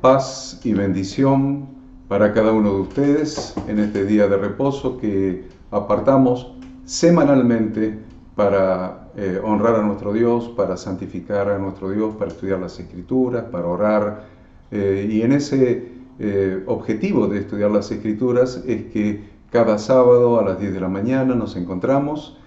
Paz y bendición para cada uno de ustedes en este día de reposo que apartamos semanalmente para honrar a nuestro Dios, para santificar a nuestro Dios, para estudiar las Escrituras, para orar. Y en ese objetivo de estudiar las Escrituras es que cada sábado a las 10 de la mañana nos encontramos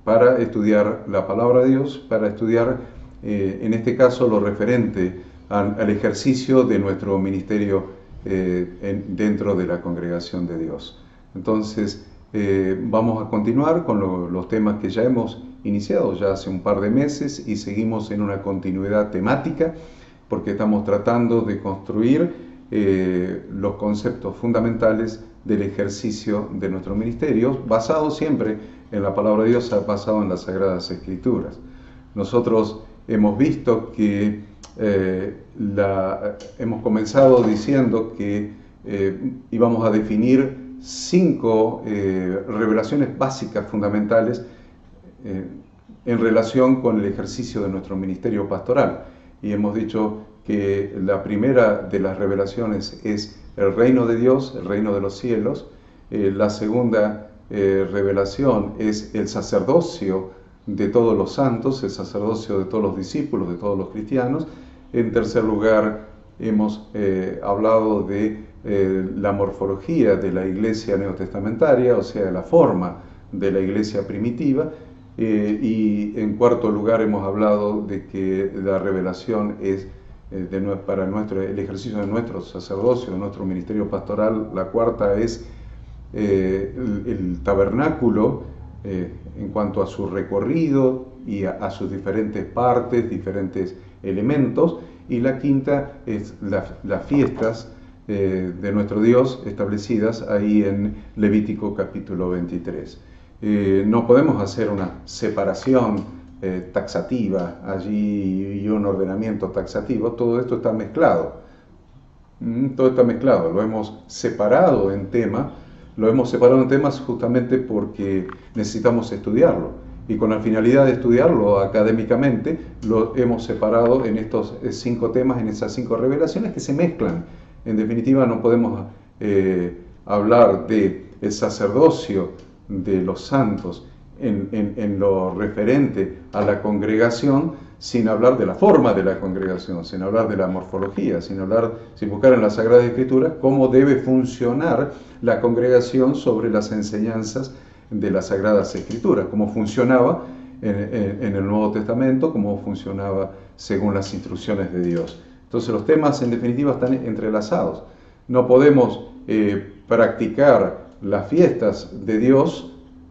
para estudiar la palabra de Dios, para estudiar en este caso lo referente al ejercicio de nuestro ministerio dentro de la congregación de Dios. Entonces, vamos a continuar con los temas que ya hemos iniciado ya hace un par de meses y seguimos en una continuidad temática porque estamos tratando de construir los conceptos fundamentales del ejercicio de nuestro ministerio, basado siempre en la palabra de Dios, basado en las Sagradas Escrituras. Nosotros hemos visto que hemos comenzado diciendo que íbamos a definir 5 revelaciones básicas fundamentales en relación con el ejercicio de nuestro ministerio pastoral. Y hemos dicho que la primera de las revelaciones es el reino de Dios, el reino de los cielos. La segunda revelación es el sacerdocio de todos los santos, el sacerdocio de todos los discípulos, de todos los cristianos. En tercer lugar, hemos hablado de la morfología de la iglesia neotestamentaria, o sea, la forma de la iglesia primitiva. Y en cuarto lugar, hemos hablado de que la revelación es para el ejercicio de nuestro sacerdocio, de nuestro ministerio pastoral. La cuarta es el tabernáculo, en cuanto a su recorrido y a sus diferentes partes, diferentes elementos, y la quinta es las fiestas de nuestro Dios establecidas ahí en Levítico capítulo 23. No podemos hacer una separación taxativa allí y un ordenamiento taxativo, todo esto está mezclado. Todo está mezclado, lo hemos separado en temas. Lo hemos separado en temas justamente porque necesitamos estudiarlo. Y con la finalidad de estudiarlo académicamente, lo hemos separado en estos 5 temas, en esas 5 revelaciones que se mezclan. En definitiva, no podemos hablar del sacerdocio de los santos en lo referente a la congregación sin hablar de la forma de la congregación, sin hablar de la morfología, sin buscar en la Sagrada Escritura cómo debe funcionar la congregación sobre las enseñanzas de las Sagradas Escrituras, cómo funcionaba en el Nuevo Testamento, cómo funcionaba según las instrucciones de Dios. Entonces los temas en definitiva están entrelazados. No podemos practicar las fiestas de Dios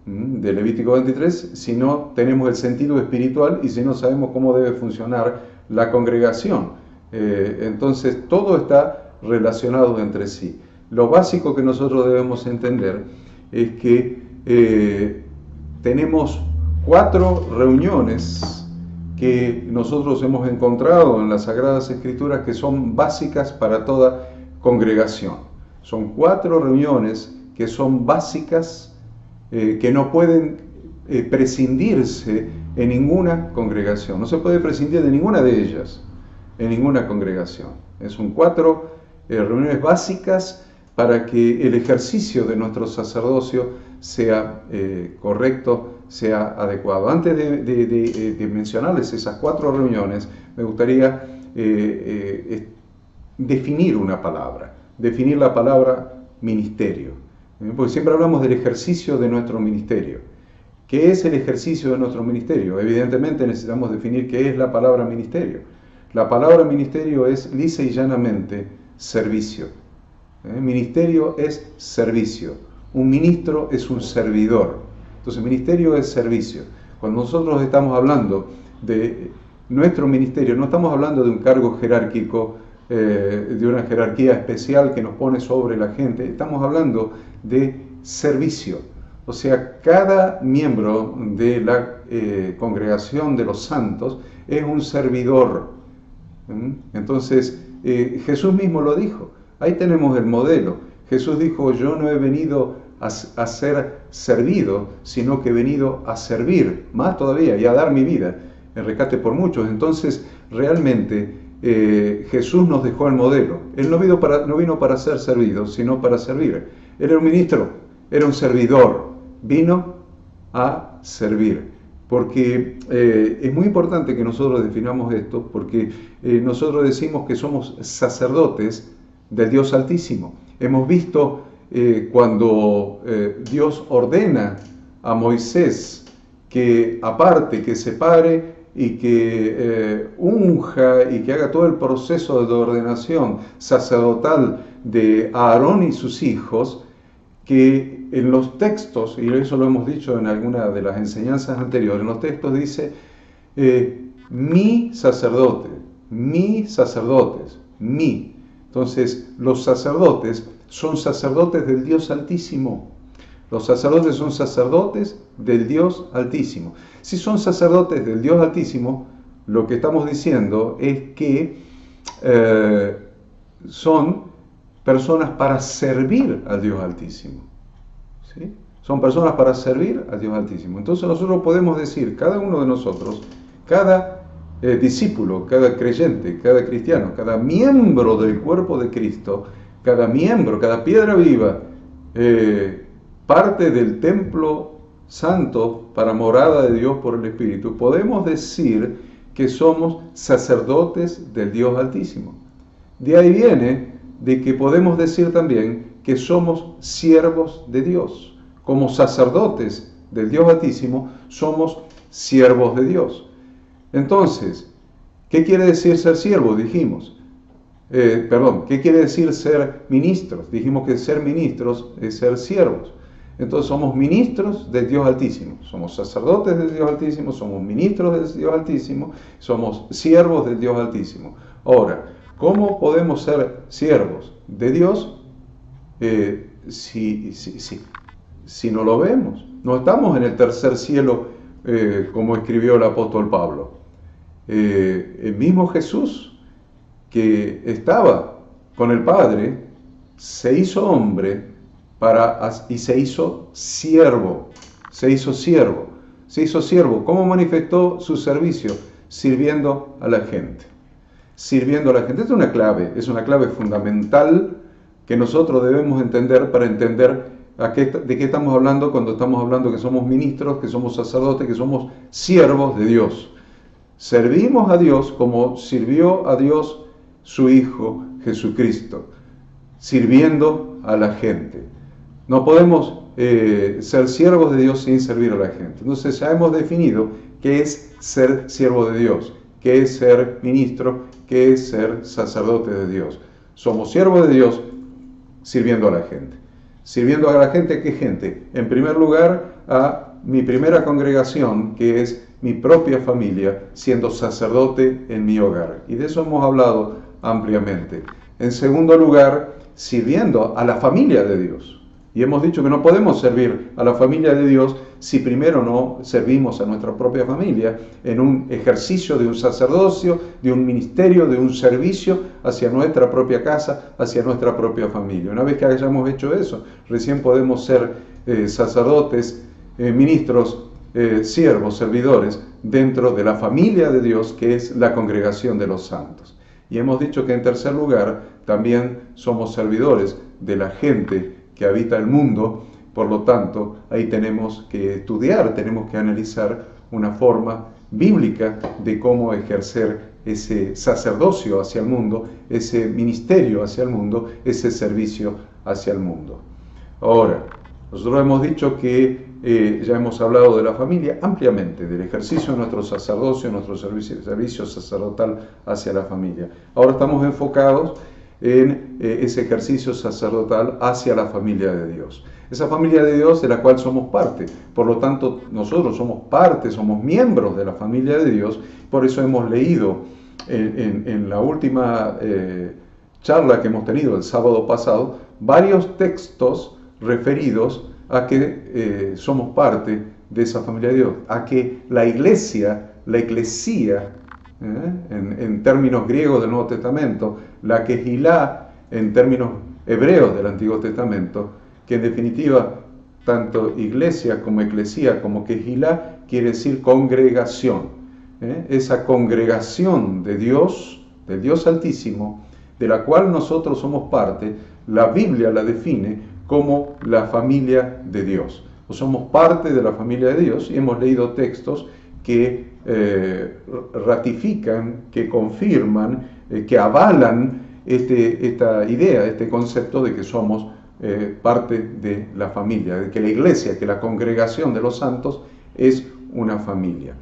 de Levítico 23 si no tenemos el sentido espiritual y si no sabemos cómo debe funcionar la congregación. Entonces todo está relacionado entre sí. Lo básico que nosotros debemos entender es que tenemos 4 reuniones que nosotros hemos encontrado en las Sagradas Escrituras que son básicas para toda congregación. Son 4 reuniones que son básicas, que no pueden prescindirse en ninguna congregación. No se puede prescindir de ninguna de ellas en ninguna congregación. Son 4 reuniones básicas para que el ejercicio de nuestro sacerdocio sea correcto, sea adecuado. Antes de mencionarles esas 4 reuniones, me gustaría definir una palabra, definir la palabra ministerio. Porque siempre hablamos del ejercicio de nuestro ministerio. ¿Qué es el ejercicio de nuestro ministerio? Evidentemente necesitamos definir qué es la palabra ministerio. La palabra ministerio es lisa y llanamente servicio. Ministerio es servicio. Un ministro es un servidor. Entonces ministerio es servicio. Cuando nosotros estamos hablando de nuestro ministerio, no estamos hablando de un cargo jerárquico, de una jerarquía especial que nos pone sobre la gente. Estamos hablando de servicio. O sea, cada miembro de la congregación de los santos es un servidor. Entonces, Jesús mismo lo dijo. Ahí tenemos el modelo. Jesús dijo, yo no he venido a ser servido, sino que he venido a servir, más todavía, y a dar mi vida en rescate por muchos. Entonces, realmente, Jesús nos dejó el modelo. Él no vino para ser servido, sino para servir. Él era un ministro, era un servidor, vino a servir. Porque es muy importante que nosotros definamos esto, porque nosotros decimos que somos sacerdotes del Dios Altísimo. Hemos visto cuando Dios ordena a Moisés que aparte, que separe y que unja y que haga todo el proceso de ordenación sacerdotal de Aarón y sus hijos, que en los textos, y eso lo hemos dicho en alguna de las enseñanzas anteriores, en los textos dice, mi sacerdote, mis sacerdotes, mi. Entonces, los sacerdotes son sacerdotes del Dios Altísimo. Los sacerdotes son sacerdotes del Dios Altísimo. Si son sacerdotes del Dios Altísimo, lo que estamos diciendo es que son personas para servir al Dios Altísimo. ¿Sí? Son personas para servir al Dios Altísimo. Entonces nosotros podemos decir, cada uno de nosotros, cada discípulo, cada creyente, cada cristiano, cada miembro del cuerpo de Cristo, cada miembro, cada piedra viva, parte del templo santo para morada de Dios por el Espíritu, podemos decir que somos sacerdotes del Dios Altísimo. De ahí viene de que podemos decir también que somos siervos de Dios. Como sacerdotes del Dios Altísimo, somos siervos de Dios. Entonces, ¿qué quiere decir ser siervo? Dijimos. ¿Qué quiere decir ser ministros? Dijimos que ser ministros es ser siervos. Entonces somos ministros del Dios Altísimo. Somos sacerdotes del Dios Altísimo, somos ministros del Dios Altísimo, somos siervos del Dios Altísimo. Ahora, ¿cómo podemos ser siervos de Dios si no lo vemos? No estamos en el tercer cielo como escribió el apóstol Pablo. El mismo Jesús que estaba con el Padre se hizo hombre y se hizo siervo. Se hizo siervo. ¿Cómo manifestó su servicio? Sirviendo a la gente. Sirviendo a la gente. Es una clave fundamental que nosotros debemos entender para entender de qué estamos hablando cuando estamos hablando que somos ministros, que somos sacerdotes, que somos siervos de Dios. Servimos a Dios como sirvió a Dios su Hijo Jesucristo, sirviendo a la gente. No podemos ser siervos de Dios sin servir a la gente. Entonces ya hemos definido qué es ser siervo de Dios, qué es ser ministro, qué es ser sacerdote de Dios. Somos siervos de Dios sirviendo a la gente. Sirviendo a la gente, ¿qué gente? En primer lugar, a mi primera congregación, que es mi propia familia, siendo sacerdote en mi hogar. Y de eso hemos hablado ampliamente. En segundo lugar, sirviendo a la familia de Dios. Y hemos dicho que no podemos servir a la familia de Dios si primero no servimos a nuestra propia familia en un ejercicio de un sacerdocio, de un ministerio, de un servicio hacia nuestra propia casa, hacia nuestra propia familia. Una vez que hayamos hecho eso, recién podemos ser sacerdotes, ministros, siervos, servidores dentro de la familia de Dios, que es la congregación de los santos. Y hemos dicho que en tercer lugar también somos servidores de la gente que habita el mundo. Por lo tanto, ahí tenemos que estudiar, tenemos que analizar una forma bíblica de cómo ejercer ese sacerdocio hacia el mundo, ese ministerio hacia el mundo, ese servicio hacia el mundo. Ahora, nosotros hemos dicho que ya hemos hablado de la familia ampliamente, del ejercicio de nuestro sacerdocio, nuestro servicio sacerdotal hacia la familia. Ahora estamos enfocados en ese ejercicio sacerdotal hacia la familia de Dios. Esa familia de Dios de la cual somos parte. Por lo tanto, nosotros somos parte, somos miembros de la familia de Dios. Por eso hemos leído en la última charla que hemos tenido el sábado pasado, varios textos referidos a que somos parte de esa familia de Dios, a que la iglesia, la eclesía, en términos griegos del Nuevo Testamento, la quejilá, en términos hebreos del Antiguo Testamento, que en definitiva tanto iglesia como eclesía como quejilá quiere decir congregación. Esa congregación de Dios, del Dios Altísimo, de la cual nosotros somos parte, la Biblia la define como la familia de Dios. O somos parte de la familia de Dios y hemos leído textos que ratifican, que confirman, que avalan esta idea, este concepto de que somos parte de la familia, de que la iglesia, que la congregación de los santos es una familia.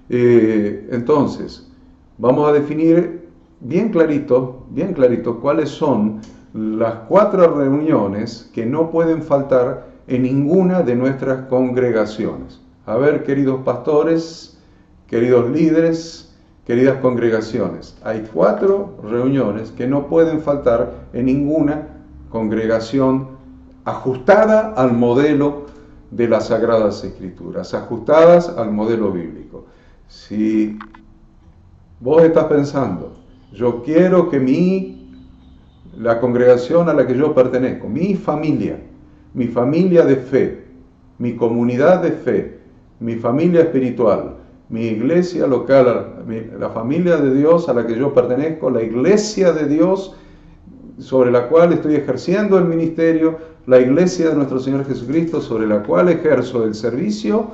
Entonces, vamos a definir bien clarito cuáles son las 4 reuniones que no pueden faltar en ninguna de nuestras congregaciones. A ver, queridos pastores, queridos líderes, queridas congregaciones, hay 4 reuniones que no pueden faltar en ninguna congregación ajustada al modelo de las Sagradas Escrituras, ajustadas al modelo bíblico. Si vos estás pensando, yo quiero que la congregación a la que yo pertenezco, mi familia de fe, mi comunidad de fe, mi familia espiritual, mi iglesia local, la familia de Dios a la que yo pertenezco, la iglesia de Dios sobre la cual estoy ejerciendo el ministerio, la iglesia de nuestro Señor Jesucristo sobre la cual ejerzo el servicio,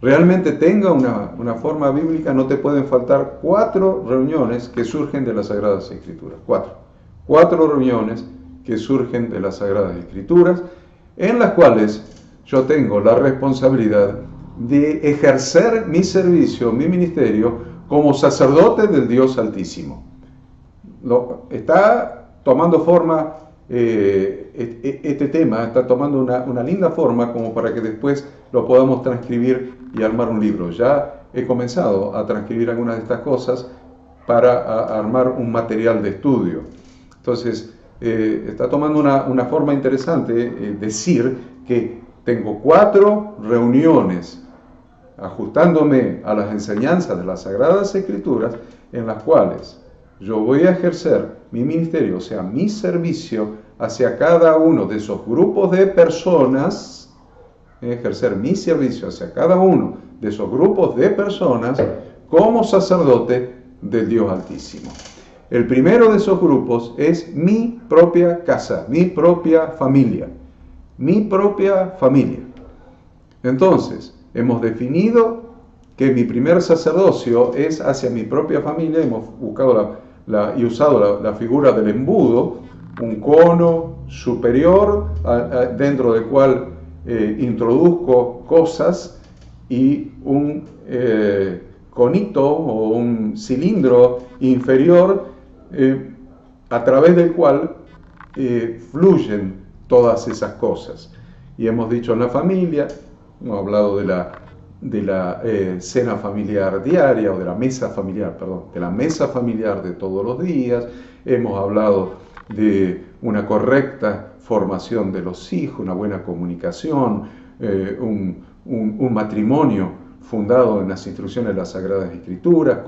realmente tenga una forma bíblica, no te pueden faltar 4 reuniones que surgen de las Sagradas Escrituras. 4 reuniones que surgen de las Sagradas Escrituras, en las cuales yo tengo la responsabilidad de ejercer mi servicio, mi ministerio, como sacerdote del Dios Altísimo. Está tomando forma, este tema está tomando una linda forma como para que después lo podamos transcribir y armar un libro. Ya he comenzado a transcribir algunas de estas cosas para armar un material de estudio. Entonces, está tomando una forma interesante decir que tengo 4 reuniones ajustándome a las enseñanzas de las Sagradas Escrituras en las cuales yo voy a ejercer mi ministerio, o sea, mi servicio hacia cada uno de esos grupos de personas, ejercer mi servicio hacia cada uno de esos grupos de personas como sacerdote del Dios Altísimo. El primero de esos grupos es mi propia casa, mi propia familia. Mi propia familia. Entonces, hemos definido que mi primer sacerdocio es hacia mi propia familia. Hemos buscado y usado la figura del embudo, un cono superior dentro del cual introduzco cosas y un conito o un cilindro inferior a través del cual fluyen todas esas cosas. Y hemos dicho en la familia, hemos hablado de la cena familiar diaria, o de la mesa familiar, de la mesa familiar de todos los días. Hemos hablado de una correcta formación de los hijos, una buena comunicación, un matrimonio fundado en las instrucciones de las Sagradas Escrituras,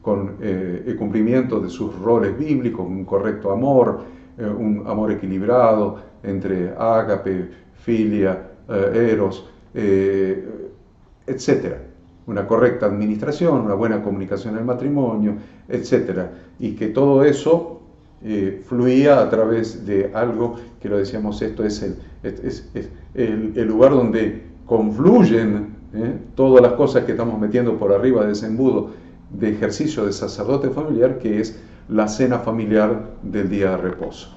con el cumplimiento de sus roles bíblicos, un correcto amor, un amor equilibrado entre ágape, filia, eros, etcétera. Una correcta administración, una buena comunicación en el matrimonio, etcétera. Y que todo eso fluía a través de algo que lo decíamos, esto es el lugar donde confluyen todas las cosas que estamos metiendo por arriba de ese embudo de ejercicio de sacerdote familiar, que es la cena familiar del día de reposo.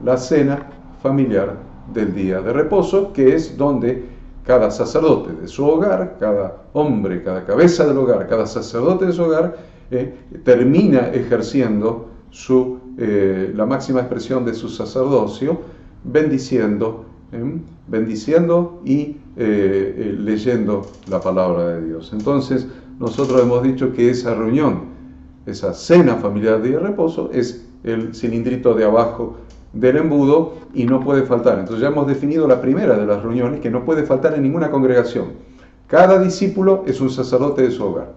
La cena familiar del día de reposo, que es donde cada sacerdote de su hogar, cada hombre, cada cabeza del hogar, cada sacerdote de su hogar, termina ejerciendo la máxima expresión de su sacerdocio, bendiciendo y leyendo la palabra de Dios. Entonces, nosotros hemos dicho que esa reunión, esa cena familiar del día de reposo, es el cilindrito de abajo del embudo y no puede faltar. Entonces ya hemos definido la primera de las reuniones que no puede faltar en ninguna congregación. Cada discípulo es un sacerdote de su hogar.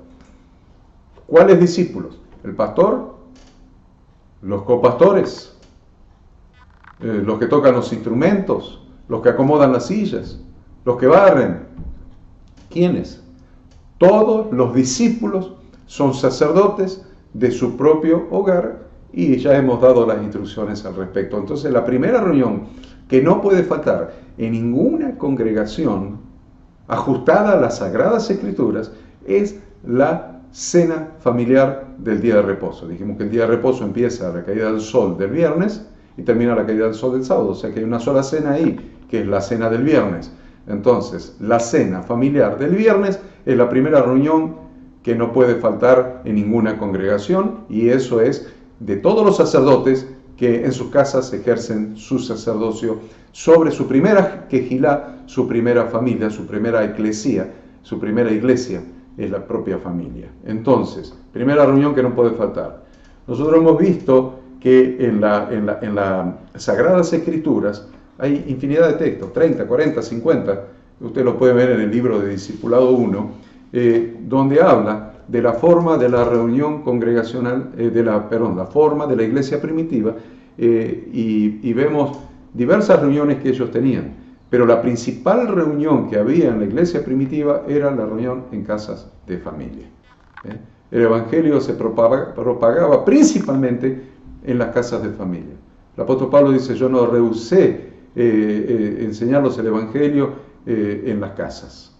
¿Cuáles discípulos? El pastor, los copastores, los que tocan los instrumentos, los que acomodan las sillas, los que barren. ¿Quiénes? Todos los discípulos son sacerdotes de su propio hogar y ya hemos dado las instrucciones al respecto. Entonces, la primera reunión que no puede faltar en ninguna congregación ajustada a las Sagradas Escrituras es la cena familiar del día de reposo. Dijimos que el día de reposo empieza a la caída del sol del viernes y termina a la caída del sol del sábado, o sea que hay una sola cena ahí, que es la cena del viernes. Entonces, la cena familiar del viernes es la primera reunión que no puede faltar en ninguna congregación, y eso es de todos los sacerdotes que en sus casas ejercen su sacerdocio sobre su primera quejilá, su primera familia, su primera eclesía, su primera iglesia es la propia familia. Entonces, primera reunión que no puede faltar. Nosotros hemos visto que en las Sagradas Escrituras hay infinidad de textos, 30, 40, 50, usted lo puede ver en el libro de Discipulado 1, donde habla de la forma de la reunión congregacional, la forma de la iglesia primitiva, y vemos diversas reuniones que ellos tenían, pero la principal reunión que había en la iglesia primitiva era la reunión en casas de familia. El evangelio se propagaba principalmente en las casas de familia. El apóstol Pablo dice: yo no rehusé enseñarlos el evangelio en las casas.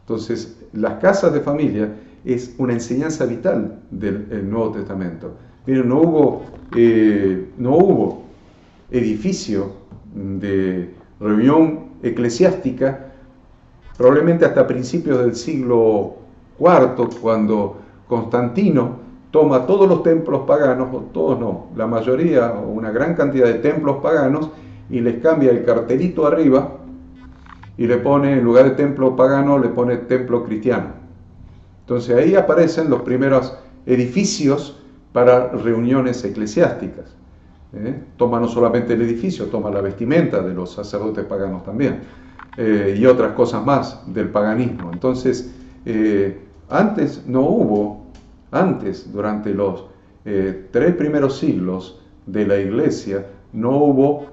Entonces, las casas de familia es una enseñanza vital del Nuevo Testamento. Miren, no hubo edificio de reunión eclesiástica probablemente hasta principios del siglo IV, cuando Constantino toma todos los templos paganos, o todos no, la mayoría o una gran cantidad de templos paganos, y les cambia el cartelito arriba y le pone, en lugar de templo pagano, le pone templo cristiano. Entonces ahí aparecen los primeros edificios para reuniones eclesiásticas. Toma no solamente el edificio, toma la vestimenta de los sacerdotes paganos también, y otras cosas más del paganismo. Entonces, durante los 3 primeros siglos de la iglesia, no hubo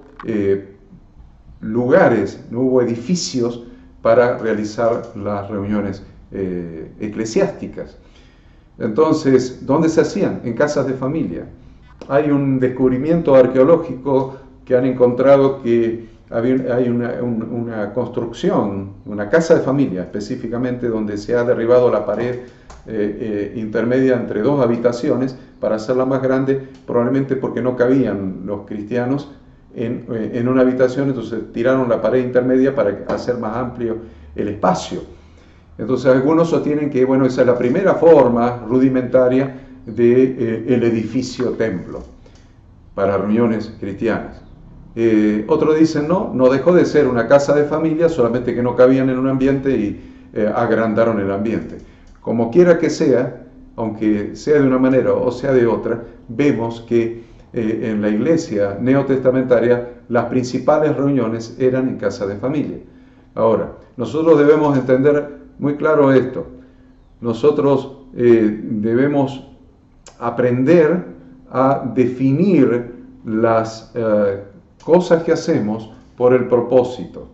lugares, no hubo edificios para realizar las reuniones eclesiásticas. Entonces, ¿dónde se hacían? En casas de familia. Hay un descubrimiento arqueológico que han encontrado que hay una construcción, una casa de familia específicamente, donde se ha derribado la pared intermedia entre 2 habitaciones para hacerla más grande, probablemente porque no cabían los cristianos en una habitación, entonces tiraron la pared intermedia para hacer más amplio el espacio. Entonces algunos sostienen que, bueno, esa es la primera forma rudimentaria del edificio templo para reuniones cristianas. Otros dicen no dejó de ser una casa de familia, solamente que no cabían en un ambiente y agrandaron el ambiente. Como quiera que sea, aunque sea de una manera o sea de otra, vemos que en la iglesia neotestamentaria las principales reuniones eran en casa de familia. Ahora, nosotros debemos entender muy claro esto. Nosotros debemos aprender a definir las cosas que hacemos por el propósito.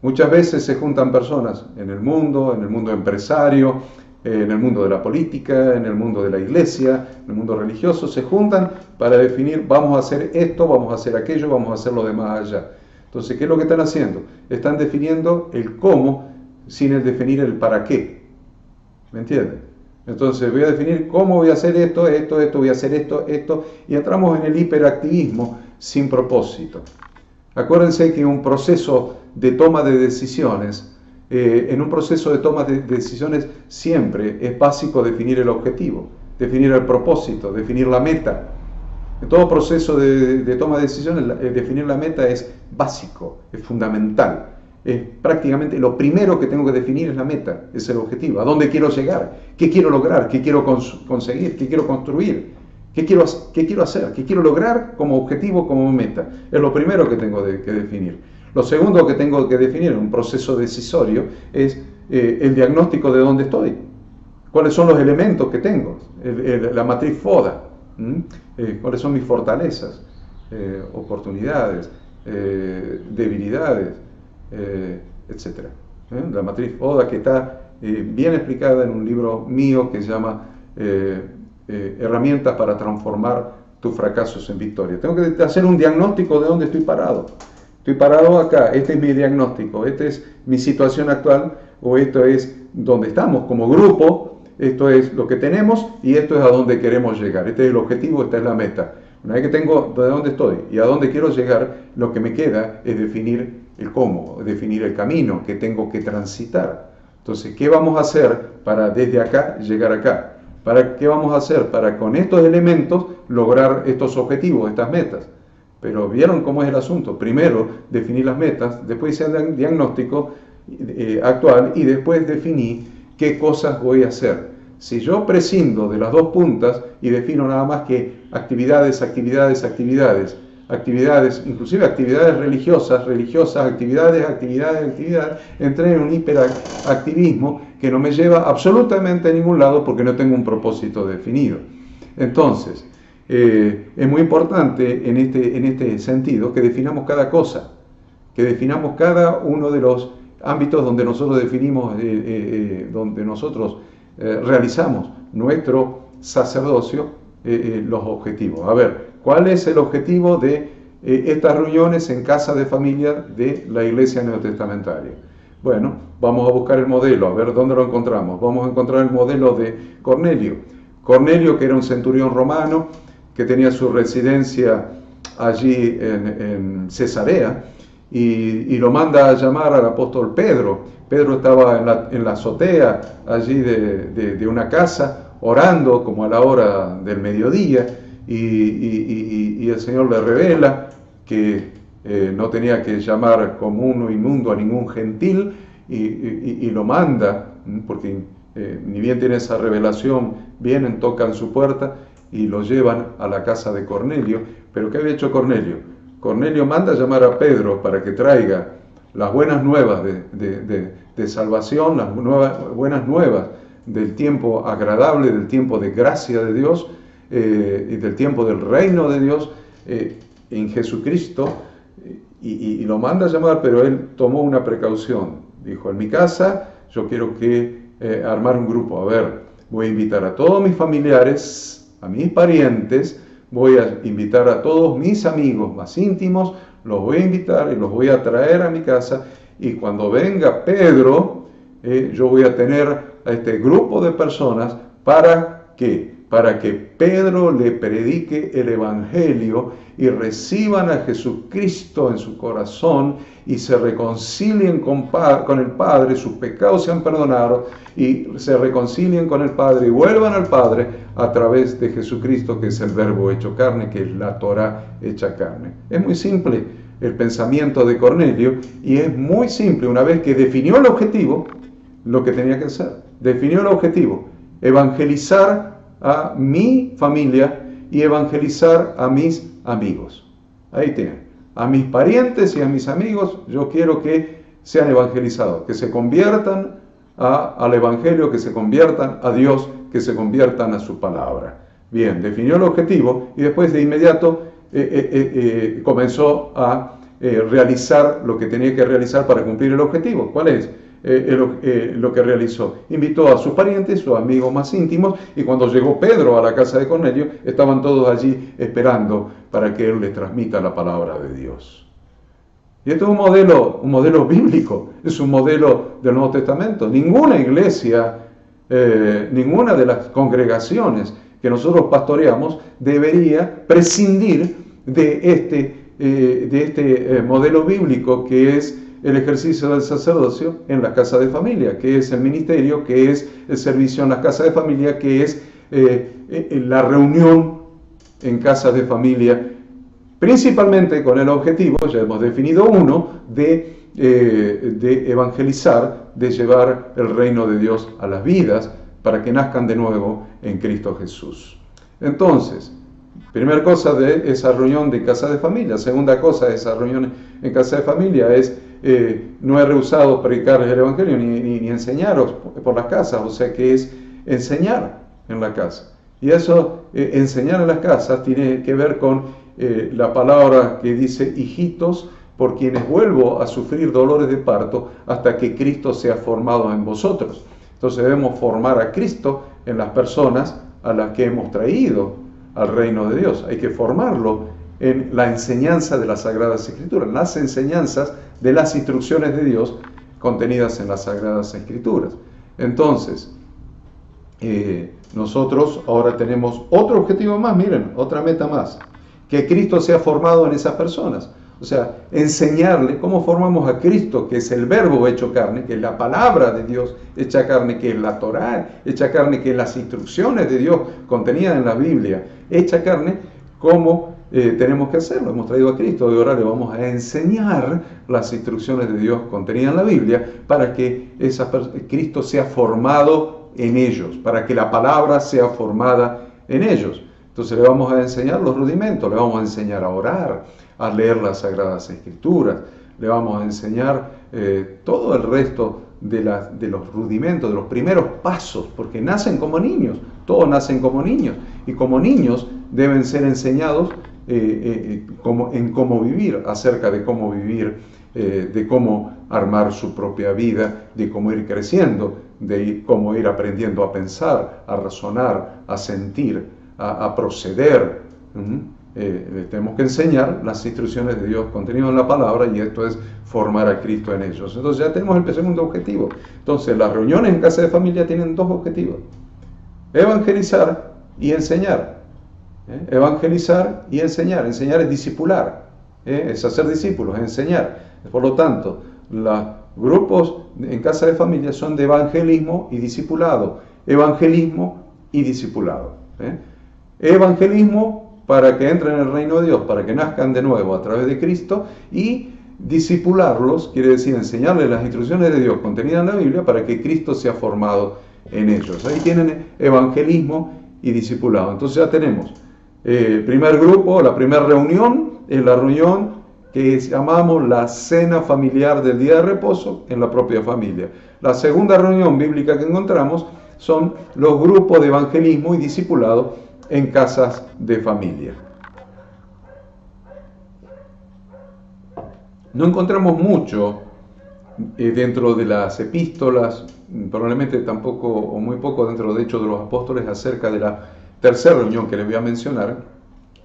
Muchas veces se juntan personas en el mundo empresario, en el mundo de la política, en el mundo de la iglesia, en el mundo religioso, se juntan para definir: vamos a hacer esto, vamos a hacer aquello, vamos a hacer lo demás allá. Entonces, ¿qué es lo que están haciendo? Están definiendo el cómo sin el definir el para qué. ¿Me entienden? Entonces voy a definir cómo voy a hacer esto, voy a hacer esto, y entramos en el hiperactivismo sin propósito. Acuérdense que un proceso de toma de decisiones, en un proceso de toma de decisiones siempre es básico definir el objetivo, definir el propósito, definir la meta. En todo proceso de toma de decisiones, definir la meta es básico, es fundamental. Prácticamente lo primero que tengo que definir es la meta, es el objetivo, a dónde quiero llegar, qué quiero lograr, qué quiero conseguir, qué quiero construir, qué quiero hacer, qué quiero lograr como objetivo, como meta. Es lo primero que tengo que definir. Lo segundo que tengo que definir en un proceso decisorio es el diagnóstico de dónde estoy, cuáles son los elementos que tengo, la matriz FODA. ¿Cuáles son mis fortalezas, oportunidades, debilidades, etcétera? La matriz FODA, que está bien explicada en un libro mío que se llama Herramientas para transformar tus fracasos en victoria. Tengo que hacer un diagnóstico de dónde estoy parado. Estoy parado acá, este es mi diagnóstico, esta es mi situación actual, o esto es donde estamos como grupo, esto es lo que tenemos y esto es a donde queremos llegar. Este es el objetivo, esta es la meta. Una vez que tengo de dónde estoy y a dónde quiero llegar, lo que me queda es definir el cómo, definir el camino que tengo que transitar. Entonces, ¿qué vamos a hacer para desde acá llegar acá? ¿Qué vamos a hacer para con estos elementos lograr estos objetivos, estas metas? Pero ¿vieron cómo es el asunto? Primero definí las metas, después hice el diagnóstico actual y después definí qué cosas voy a hacer. Si yo prescindo de las dos puntas y defino nada más que actividades, inclusive actividades religiosas, actividades, entré en un hiperactivismo que no me lleva absolutamente a ningún lado porque no tengo un propósito definido. Entonces, es muy importante en este sentido que definamos cada cosa, que definamos cada uno de los ámbitos donde nosotros definimos, donde nosotros realizamos nuestro sacerdocio, los objetivos. A ver, ¿cuál es el objetivo de estas reuniones en casa de familia de la Iglesia Neotestamentaria? Bueno, vamos a buscar el modelo, a ver dónde lo encontramos. Vamos a encontrar el modelo de Cornelio. Cornelio, que era un centurión romano, que tenía su residencia allí en Cesarea, y lo manda a llamar al apóstol Pedro. Pedro estaba en la azotea allí de una casa, orando como a la hora del mediodía, y el Señor le revela que no tenía que llamar como uno inmundo a ningún gentil, y lo manda, porque ni bien tiene esa revelación, vienen, tocan su puerta y lo llevan a la casa de Cornelio. Pero ¿qué había hecho Cornelio? Cornelio manda a llamar a Pedro para que traiga las buenas nuevas de salvación, las buenas nuevas del tiempo agradable, del tiempo de gracia de Dios, y del tiempo del reino de Dios en Jesucristo, y lo manda a llamar, pero él tomó una precaución. Dijo, en mi casa yo quiero armar un grupo. A ver, voy a invitar a todos mis familiares, a mis parientes, voy a invitar a todos mis amigos más íntimos, los voy a invitar y los voy a traer a mi casa, y cuando venga Pedro, yo voy a tener a este grupo de personas para que Pedro le predique el Evangelio y reciban a Jesucristo en su corazón y se reconcilien con el Padre, sus pecados sean perdonados y se reconcilien con el Padre y vuelvan al Padre a través de Jesucristo, que es el Verbo hecho carne, que es la Torá hecha carne. Es muy simple el pensamiento de Cornelio, y es muy simple una vez que definió el objetivo, lo que tenía que hacer. Definió el objetivo, evangelizar a mi familia y evangelizar a mis amigos. Ahí tienen, a mis parientes y a mis amigos, yo quiero que sean evangelizados, que se conviertan al Evangelio, que se conviertan a Dios, que se conviertan a su palabra. Bien, definió el objetivo y después de inmediato comenzó a realizar lo que tenía que realizar para cumplir el objetivo. ¿Cuál es? Lo que realizó. Invitó a sus parientes, sus amigos más íntimos, y cuando llegó Pedro a la casa de Cornelio, estaban todos allí esperando para que él les transmita la palabra de Dios. Y esto es un modelo bíblico, es un modelo del Nuevo Testamento. Ninguna iglesia, ninguna de las congregaciones que nosotros pastoreamos debería prescindir de este modelo bíblico, que es el ejercicio del sacerdocio en la casa de familia, que es el ministerio, que es el servicio en las casas de familia, que es la reunión en casas de familia, principalmente con el objetivo, ya hemos definido uno, de evangelizar, de llevar el reino de Dios a las vidas, para que nazcan de nuevo en Cristo Jesús. Entonces, primera cosa de esa reunión de casa de familia. Segunda cosa de esa reunión en casa de familia es, no he rehusado predicar el Evangelio ni enseñaros por las casas, o sea que es enseñar en la casa. Y eso, enseñar en las casas, tiene que ver con la palabra que dice, hijitos, por quienes vuelvo a sufrir dolores de parto hasta que Cristo sea formado en vosotros. Entonces debemos formar a Cristo en las personas a las que hemos traído al reino de Dios. Hay que formarlo en la enseñanza de las Sagradas Escrituras, en las enseñanzas de las instrucciones de Dios contenidas en las Sagradas Escrituras. Entonces, nosotros ahora tenemos otro objetivo más, miren, otra meta más, que Cristo sea formado en esas personas. O sea, enseñarle cómo formamos a Cristo, que es el verbo hecho carne, que es la palabra de Dios hecha carne, que es la Torá hecha carne, que es las instrucciones de Dios contenidas en la Biblia hecha carne, cómo tenemos que hacerlo. Hemos traído a Cristo y ahora le vamos a enseñar las instrucciones de Dios contenidas en la Biblia para que Cristo sea formado en ellos, para que la palabra sea formada en ellos. Entonces le vamos a enseñar los rudimentos, le vamos a enseñar a orar, a leer las Sagradas Escrituras, le vamos a enseñar todo el resto de los rudimentos, de los primeros pasos, porque nacen como niños, todos nacen como niños, y como niños deben ser enseñados en cómo vivir, acerca de cómo vivir, de cómo armar su propia vida, de cómo ir creciendo, de cómo ir aprendiendo a pensar, a razonar, a sentir, a proceder. Tenemos que enseñar las instrucciones de Dios contenidas en la palabra, y esto es formar a Cristo en ellos. Entonces ya tenemos el segundo objetivo. Entonces las reuniones en casa de familia tienen dos objetivos: evangelizar y enseñar. Evangelizar y enseñar. Enseñar es discipular, es hacer discípulos, es enseñar. Por lo tanto, los grupos en casa de familia son de evangelismo y discipulado. Evangelismo y discipulado. Evangelismo para que entren en el reino de Dios, para que nazcan de nuevo a través de Cristo, y discipularlos, quiere decir enseñarles las instrucciones de Dios contenidas en la Biblia para que Cristo sea formado en ellos. Ahí tienen evangelismo y discipulado. Entonces ya tenemos el primer grupo, la primera reunión, es la reunión que llamamos la cena familiar del día de reposo en la propia familia. La segunda reunión bíblica que encontramos son los grupos de evangelismo y discipulado en casas de familia. No encontramos mucho dentro de las epístolas, probablemente tampoco o muy poco dentro de Hechos de los Apóstoles, acerca de la tercera reunión que les voy a mencionar,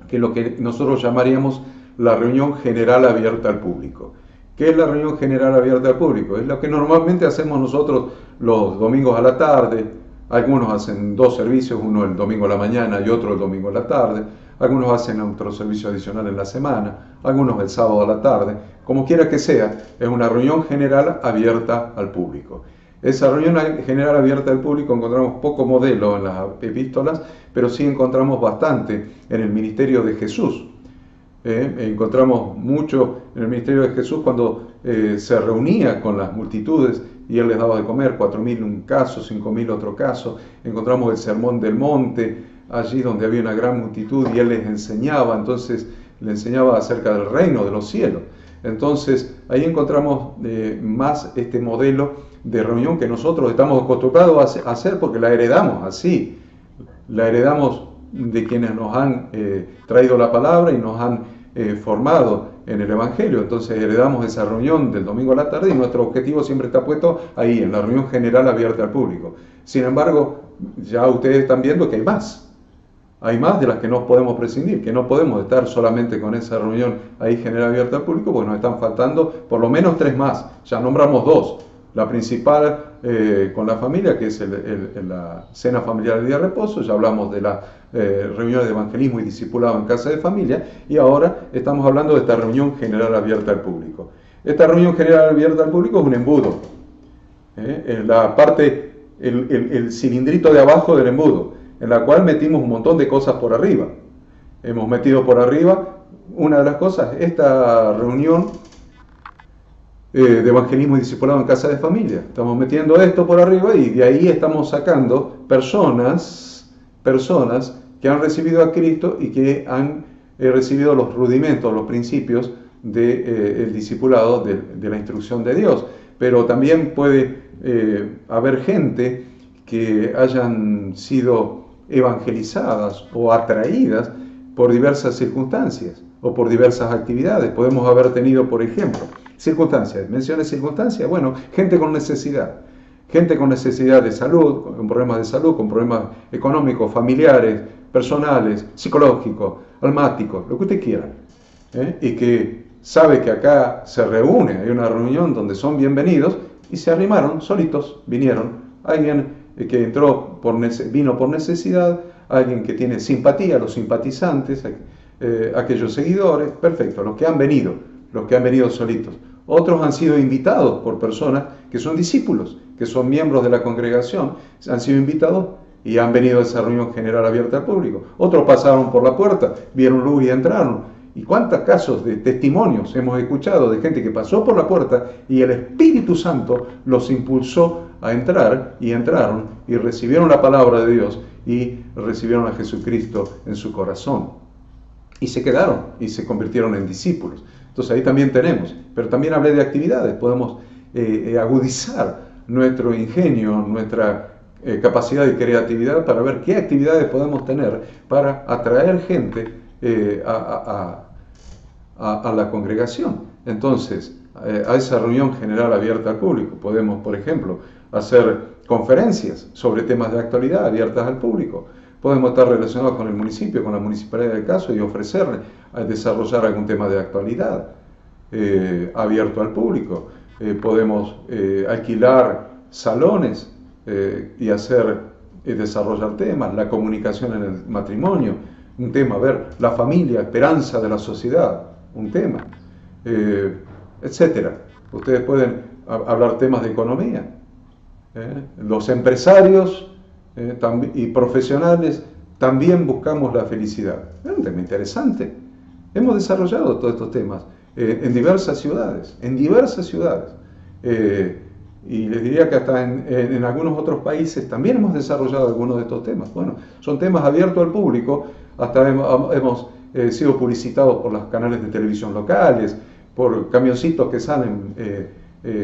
que es lo que nosotros llamaríamos la reunión general abierta al público. ¿Qué es la reunión general abierta al público? Es lo que normalmente hacemos nosotros los domingos a la tarde. Algunos hacen dos servicios, uno el domingo a la mañana y otro el domingo a la tarde. Algunos hacen otro servicio adicional en la semana, algunos el sábado a la tarde. Como quiera que sea, es una reunión general abierta al público. Esa reunión general abierta al público encontramos poco modelo en las epístolas, pero sí encontramos bastante en el ministerio de Jesús. Encontramos mucho en el ministerio de Jesús cuando se reunía con las multitudes y Él les daba de comer, 4.000 un caso, 5.000 otro caso. Encontramos el Sermón del Monte, allí donde había una gran multitud y Él les enseñaba, entonces le enseñaba acerca del reino de los cielos. Entonces ahí encontramos más este modelo de reunión que nosotros estamos acostumbrados a hacer porque la heredamos así, la heredamos de quienes nos han traído la palabra y nos han formado en el Evangelio. Entonces heredamos esa reunión del domingo a la tarde y nuestro objetivo siempre está puesto ahí, en la reunión general abierta al público. Sin embargo, ya ustedes están viendo que hay más de las que no podemos prescindir, que no podemos estar solamente con esa reunión ahí general abierta al público, porque nos están faltando por lo menos 3 más. Ya nombramos 2. La principal con la familia, que es la cena familiar del día de reposo. Ya hablamos de la reunión de evangelismo y discipulado en casa de familia, y ahora estamos hablando de esta reunión general abierta al público. Esta reunión general abierta al público es un embudo. La parte, el cilindrito de abajo del embudo, en la cual metimos un montón de cosas por arriba. Hemos metido por arriba una de las cosas, esta reunión de evangelismo y discipulado en casa de familia. Estamos metiendo esto por arriba y de ahí estamos sacando personas que han recibido a Cristo y que han recibido los rudimentos, los principios del discipulado, de la instrucción de Dios. Pero también puede haber gente que hayan sido evangelizadas o atraídas por diversas circunstancias o por diversas actividades. Podemos haber tenido, por ejemplo, circunstancias, mencioné circunstancias, bueno, gente con necesidad de salud, con problemas de salud, con problemas económicos, familiares, personales, psicológicos, almáticos, lo que usted quiera, y que sabe que acá se reúne, hay una reunión donde son bienvenidos, y se arrimaron solitos, vinieron, alguien que vino por necesidad, alguien que tiene simpatía, los simpatizantes, aquellos seguidores, perfecto, los que han venido solitos. Otros han sido invitados por personas que son discípulos, que son miembros de la congregación, han sido invitados y han venido a esa reunión general abierta al público. Otros pasaron por la puerta, vieron luz y entraron. ¿Y cuántos casos de testimonios hemos escuchado de gente que pasó por la puerta y el Espíritu Santo los impulsó a entrar y entraron y recibieron la palabra de Dios y recibieron a Jesucristo en su corazón? Y se quedaron y se convirtieron en discípulos. Entonces ahí también tenemos, pero también hablé de actividades, podemos agudizar nuestro ingenio, nuestra capacidad de creatividad para ver qué actividades podemos tener para atraer gente a la congregación. Entonces, a esa reunión general abierta al público, podemos, por ejemplo, hacer conferencias sobre temas de actualidad abiertas al público. Podemos estar relacionados con el municipio, con la municipalidad del caso y ofrecerle a desarrollar algún tema de actualidad abierto al público. Podemos alquilar salones y desarrollar temas, la comunicación en el matrimonio, un tema, la familia, esperanza de la sociedad, un tema, etcétera. Ustedes pueden hablar temas de economía. Los empresarios y profesionales también buscamos la felicidad. Es un tema interesante. Hemos desarrollado todos estos temas en diversas ciudades, y les diría que hasta en algunos otros países también hemos desarrollado algunos de estos temas. Bueno, son temas abiertos al público, hasta hemos sido publicitados por los canales de televisión locales, por camioncitos que salen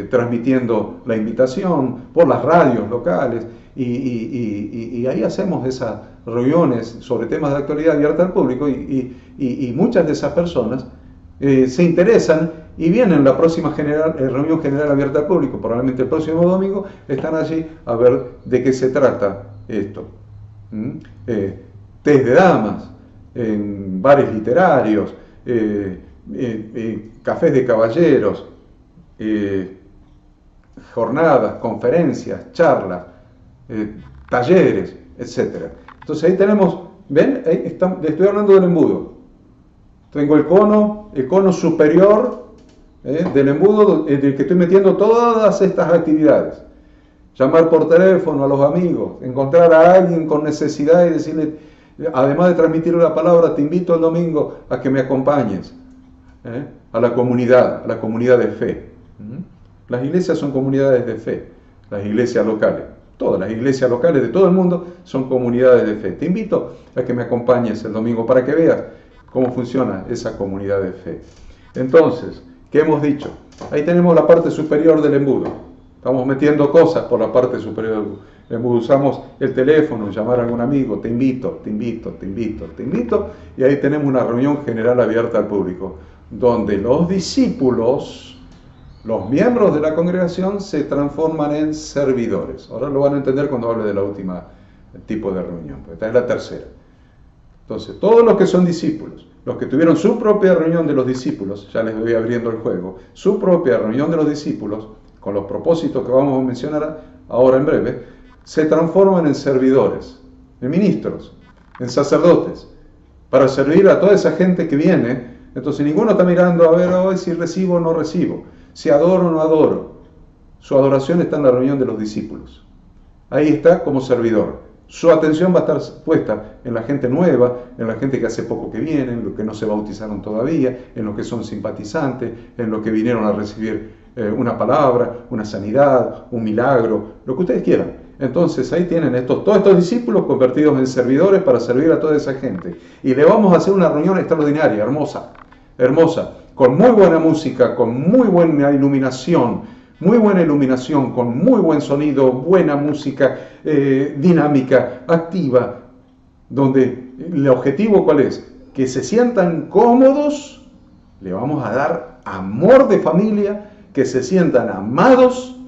transmitiendo la invitación, por las radios locales, y ahí hacemos esas reuniones sobre temas de actualidad abierta al público, y muchas de esas personas se interesan y vienen la próxima reunión general abierta al público, probablemente el próximo domingo, están allí a ver de qué se trata esto. Tés de damas, en bares literarios, cafés de caballeros, jornadas, conferencias, charlas, talleres, etc. Entonces ahí tenemos, ¿ven? Ahí le estoy hablando del embudo. Tengo el cono superior del embudo, en el que estoy metiendo todas estas actividades. Llamar por teléfono a los amigos, encontrar a alguien con necesidad y decirle, además de transmitirle la palabra, te invito el domingo a que me acompañes a la comunidad de fe. Las iglesias son comunidades de fe, las iglesias locales. Todas las iglesias locales de todo el mundo son comunidades de fe. Te invito a que me acompañes el domingo para que veas cómo funciona esa comunidad de fe. Entonces, ¿qué hemos dicho? Ahí tenemos la parte superior del embudo. Estamos metiendo cosas por la parte superior del embudo. Usamos el teléfono, llamar a algún amigo, te invito, y ahí tenemos una reunión general abierta al público, donde los discípulos, los miembros de la congregación, se transforman en servidores. Ahora lo van a entender cuando hable de la última tipo de reunión, porque esta es la tercera. Entonces, todos los que son discípulos, los que tuvieron su propia reunión de los discípulos, ya les voy abriendo el juego, su propia reunión de los discípulos, con los propósitos que vamos a mencionar ahora en breve, se transforman en servidores, en ministros, en sacerdotes, para servir a toda esa gente que viene. Entonces ninguno está mirando a ver hoy si recibo o no recibo, si adoro o no adoro. Su adoración está en la reunión de los discípulos. Ahí está como servidor. Su atención va a estar puesta en la gente nueva, en la gente que hace poco que viene, en los que no se bautizaron todavía, en los que son simpatizantes, en los que vinieron a recibir una palabra, una sanidad, un milagro, lo que ustedes quieran. Entonces ahí tienen todos estos discípulos convertidos en servidores para servir a toda esa gente. Y le vamos a hacer una reunión extraordinaria, hermosa, con muy buena música, con muy buena iluminación, con muy buen sonido, buena música, dinámica, activa, donde el objetivo ¿cuál es? Que se sientan cómodos, le vamos a dar amor de familia, que se sientan amados,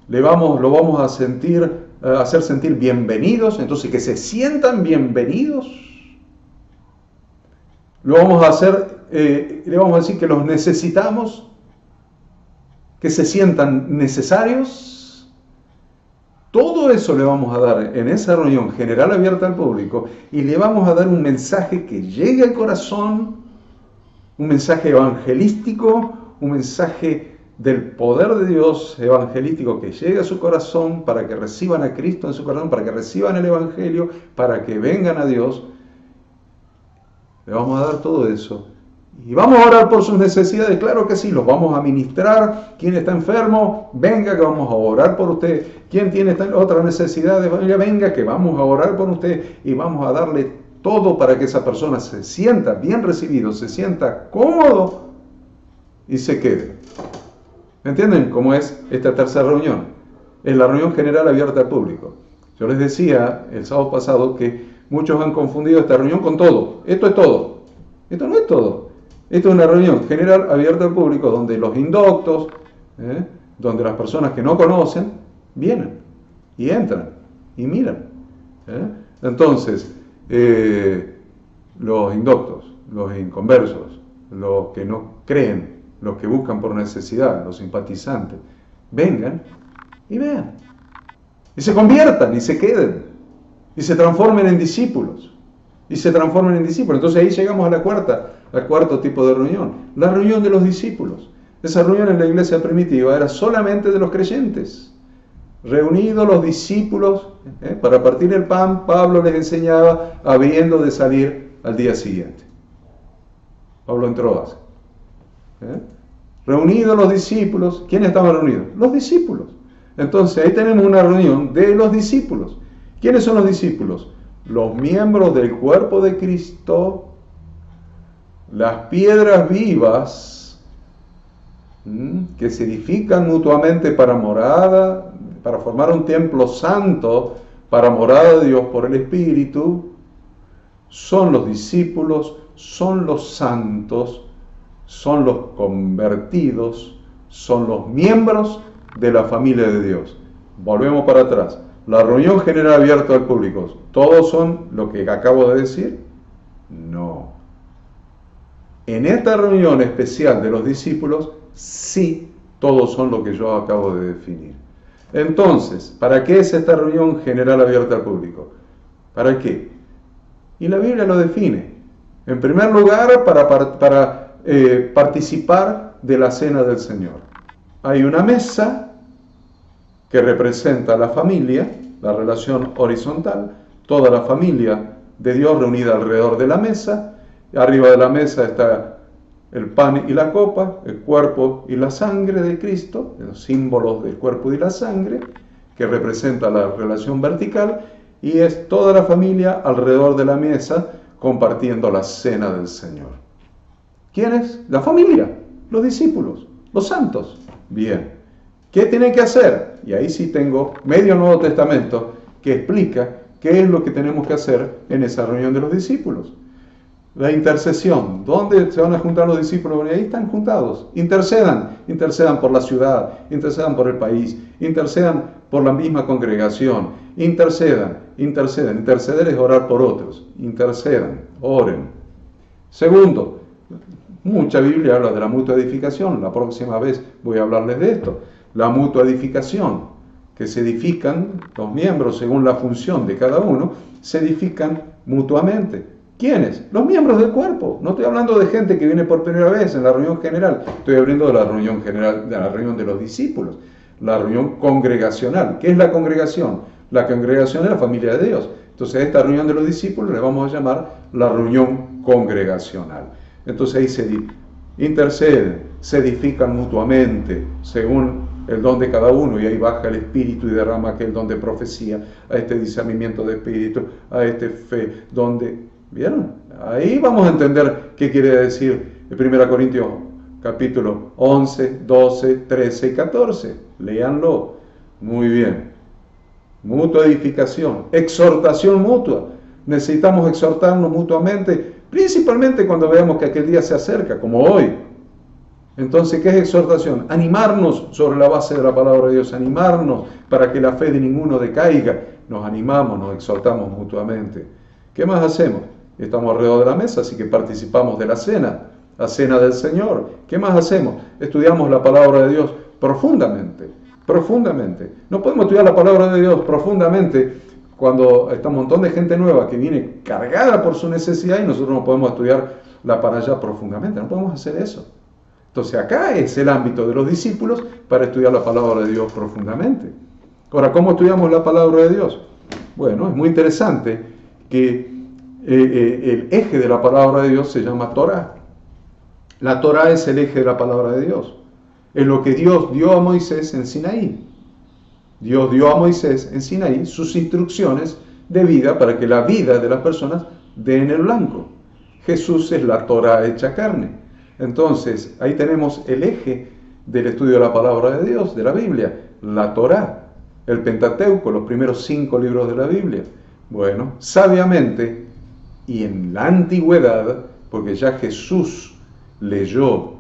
lo vamos a hacer sentir bienvenidos, entonces que se sientan bienvenidos, le vamos a decir que los necesitamos, que se sientan necesarios. Todo eso le vamos a dar en esa reunión general abierta al público y le vamos a dar un mensaje que llegue al corazón, un mensaje evangelístico, un mensaje del poder de Dios evangelístico que llegue a su corazón para que reciban a Cristo en su corazón, para que reciban el Evangelio, para que vengan a Dios. Le vamos a dar todo eso. Y vamos a orar por sus necesidades, claro que sí, los vamos a ministrar. ¿Quién está enfermo? Venga que vamos a orar por usted. ¿Quién tiene otra necesidad de familia? Venga que vamos a orar por usted y vamos a darle todo para que esa persona se sienta bien recibido, se sienta cómodo y se quede. ¿Entienden cómo es esta tercera reunión? Es la reunión general abierta al público. Yo les decía el sábado pasado que muchos han confundido esta reunión con todo. Esto es todo. Esto no es todo. Esto es una reunión general abierta al público donde los indoctos, donde las personas que no conocen, vienen y entran y miran. Entonces, los indoctos, los inconversos, los que no creen, los que buscan por necesidad, los simpatizantes, vengan y vean. Y se conviertan y se queden. Y se transformen en discípulos. Entonces ahí llegamos al cuarto tipo de reunión. La reunión de los discípulos. Esa reunión en la iglesia primitiva era solamente de los creyentes. Reunidos los discípulos, para partir el pan, Pablo les enseñaba habiendo de salir al día siguiente. Pablo entró así. Reunidos los discípulos. ¿Quiénes estaban reunidos? Los discípulos. Entonces ahí tenemos una reunión de los discípulos. ¿Quiénes son los discípulos? Los miembros del cuerpo de Cristo, las piedras vivas que se edifican mutuamente para morada, para formar un templo santo, para morada de Dios por el Espíritu, son los discípulos, son los santos, son los convertidos, son los miembros de la familia de Dios. Volvemos para atrás. La reunión general abierta al público, ¿todos son lo que acabo de decir? No. En esta reunión especial de los discípulos, sí, todos son lo que yo acabo de definir. Entonces, ¿para qué es esta reunión general abierta al público? ¿Para qué? Y la Biblia lo define. En primer lugar, para participar de la cena del Señor. Hay una mesa que representa a la familia, la relación horizontal, toda la familia de Dios reunida alrededor de la mesa. Arriba de la mesa está el pan y la copa, el cuerpo y la sangre de Cristo, los símbolos del cuerpo y la sangre, que representa la relación vertical, y es toda la familia alrededor de la mesa compartiendo la cena del Señor. ¿Quiénes? La familia, los discípulos, los santos. Bien. ¿Qué tienen que hacer? Y ahí sí tengo medio Nuevo Testamento que explica qué es lo que tenemos que hacer en esa reunión de los discípulos. La intercesión. ¿Dónde se van a juntar los discípulos? Ahí están juntados. Intercedan por la ciudad, intercedan por el país, intercedan por la misma congregación, intercedan. Interceder es orar por otros. Intercedan, oren. Segundo, mucha Biblia habla de la mutua edificación. La próxima vez voy a hablarles de esto. La mutua edificación, que se edifican los miembros según la función de cada uno, se edifican mutuamente. ¿Quiénes? Los miembros del cuerpo. No estoy hablando de gente que viene por primera vez en la reunión general, estoy hablando de la reunión general, de la reunión de los discípulos, la reunión congregacional. ¿Qué es la congregación? La congregación es la familia de Dios. Entonces a esta reunión de los discípulos le vamos a llamar la reunión congregacional. Entonces ahí se interceden, se edifican mutuamente según el don de cada uno, y ahí baja el Espíritu y derrama aquel don de profecía, a este discernimiento de espíritu, a este fe, donde, ¿vieron? Ahí vamos a entender qué quiere decir el 1 Corintios capítulo 11, 12, 13 y 14. Léanlo. Muy bien. Mutua edificación, exhortación mutua. Necesitamos exhortarnos mutuamente, principalmente cuando veamos que aquel día se acerca, como hoy. Entonces, ¿qué es exhortación? Animarnos sobre la base de la palabra de Dios, animarnos para que la fe de ninguno decaiga. Nos animamos, nos exhortamos mutuamente. ¿Qué más hacemos? Estamos alrededor de la mesa, así que participamos de la cena del Señor. ¿Qué más hacemos? Estudiamos la palabra de Dios profundamente. No podemos estudiar la palabra de Dios profundamente cuando está un montón de gente nueva que viene cargada por su necesidad y nosotros no podemos estudiar la para allá profundamente. No podemos hacer eso. Entonces acá es el ámbito de los discípulos para estudiar la palabra de Dios profundamente. Ahora, ¿cómo estudiamos la palabra de Dios? Bueno, es muy interesante que el eje de la palabra de Dios se llama Torah. La Torah es el eje de la palabra de Dios. Es lo que Dios dio a Moisés en Sinaí. Dios dio a Moisés en Sinaí sus instrucciones de vida para que la vida de las personas dé en el blanco. Jesús es la Torah hecha carne. Entonces, ahí tenemos el eje del estudio de la palabra de Dios, de la Biblia, la Torah, el Pentateuco, los primeros 5 libros de la Biblia. Bueno, sabiamente, y en la antigüedad, porque ya Jesús leyó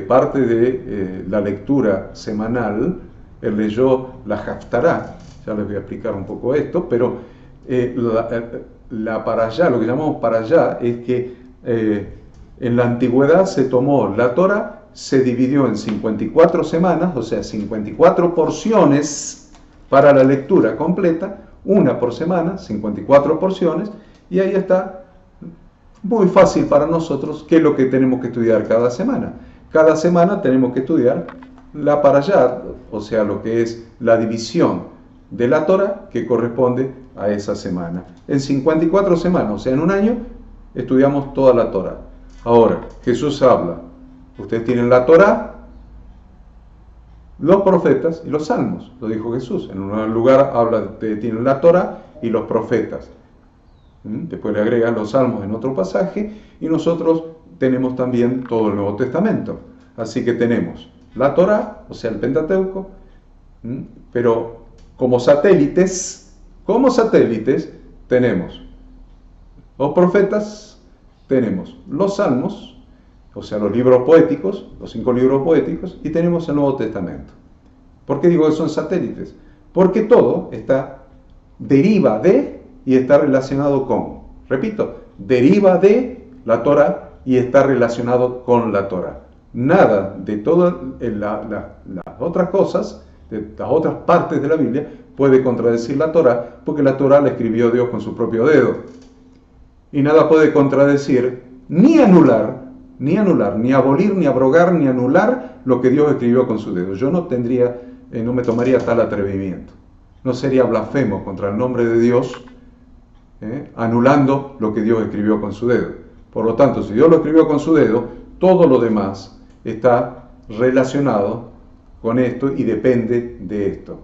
parte de la lectura semanal, él leyó la Haftará, ya les voy a explicar un poco esto, pero la para allá, lo que llamamos para allá, es que en la antigüedad se tomó la Torah, se dividió en 54 semanas, o sea, 54 porciones para la lectura completa, una por semana, 54 porciones, y ahí está muy fácil para nosotros qué es lo que tenemos que estudiar cada semana. Cada semana tenemos que estudiar la parashá, o sea, lo que es la división de la Torah que corresponde a esa semana. En 54 semanas, o sea, en un año, estudiamos toda la Torah. Ahora, Jesús habla, ustedes tienen la Torah, los profetas y los salmos, lo dijo Jesús. En un lugar habla de tienen la Torah y los profetas. Después le agregan los salmos en otro pasaje y nosotros tenemos también todo el Nuevo Testamento. Así que tenemos la Torah, o sea, el Pentateuco, pero como satélites tenemos los profetas, tenemos los salmos, o sea, los libros poéticos, los 5 libros poéticos, y tenemos el Nuevo Testamento. ¿Por qué digo que son satélites? Porque todo deriva de y está relacionado con. Repito, deriva de la Torah y está relacionado con la Torah. Nada de todas las otras cosas, de las otras partes de la Biblia, puede contradecir la Torah, porque la Torah la escribió Dios con su propio dedo. Y nada puede contradecir, ni anular, ni abolir, ni abrogar, ni anular lo que Dios escribió con su dedo. Yo no me tomaría tal atrevimiento. No sería blasfemo contra el nombre de Dios, anulando lo que Dios escribió con su dedo. Por lo tanto, si Dios lo escribió con su dedo, todo lo demás está relacionado con esto y depende de esto.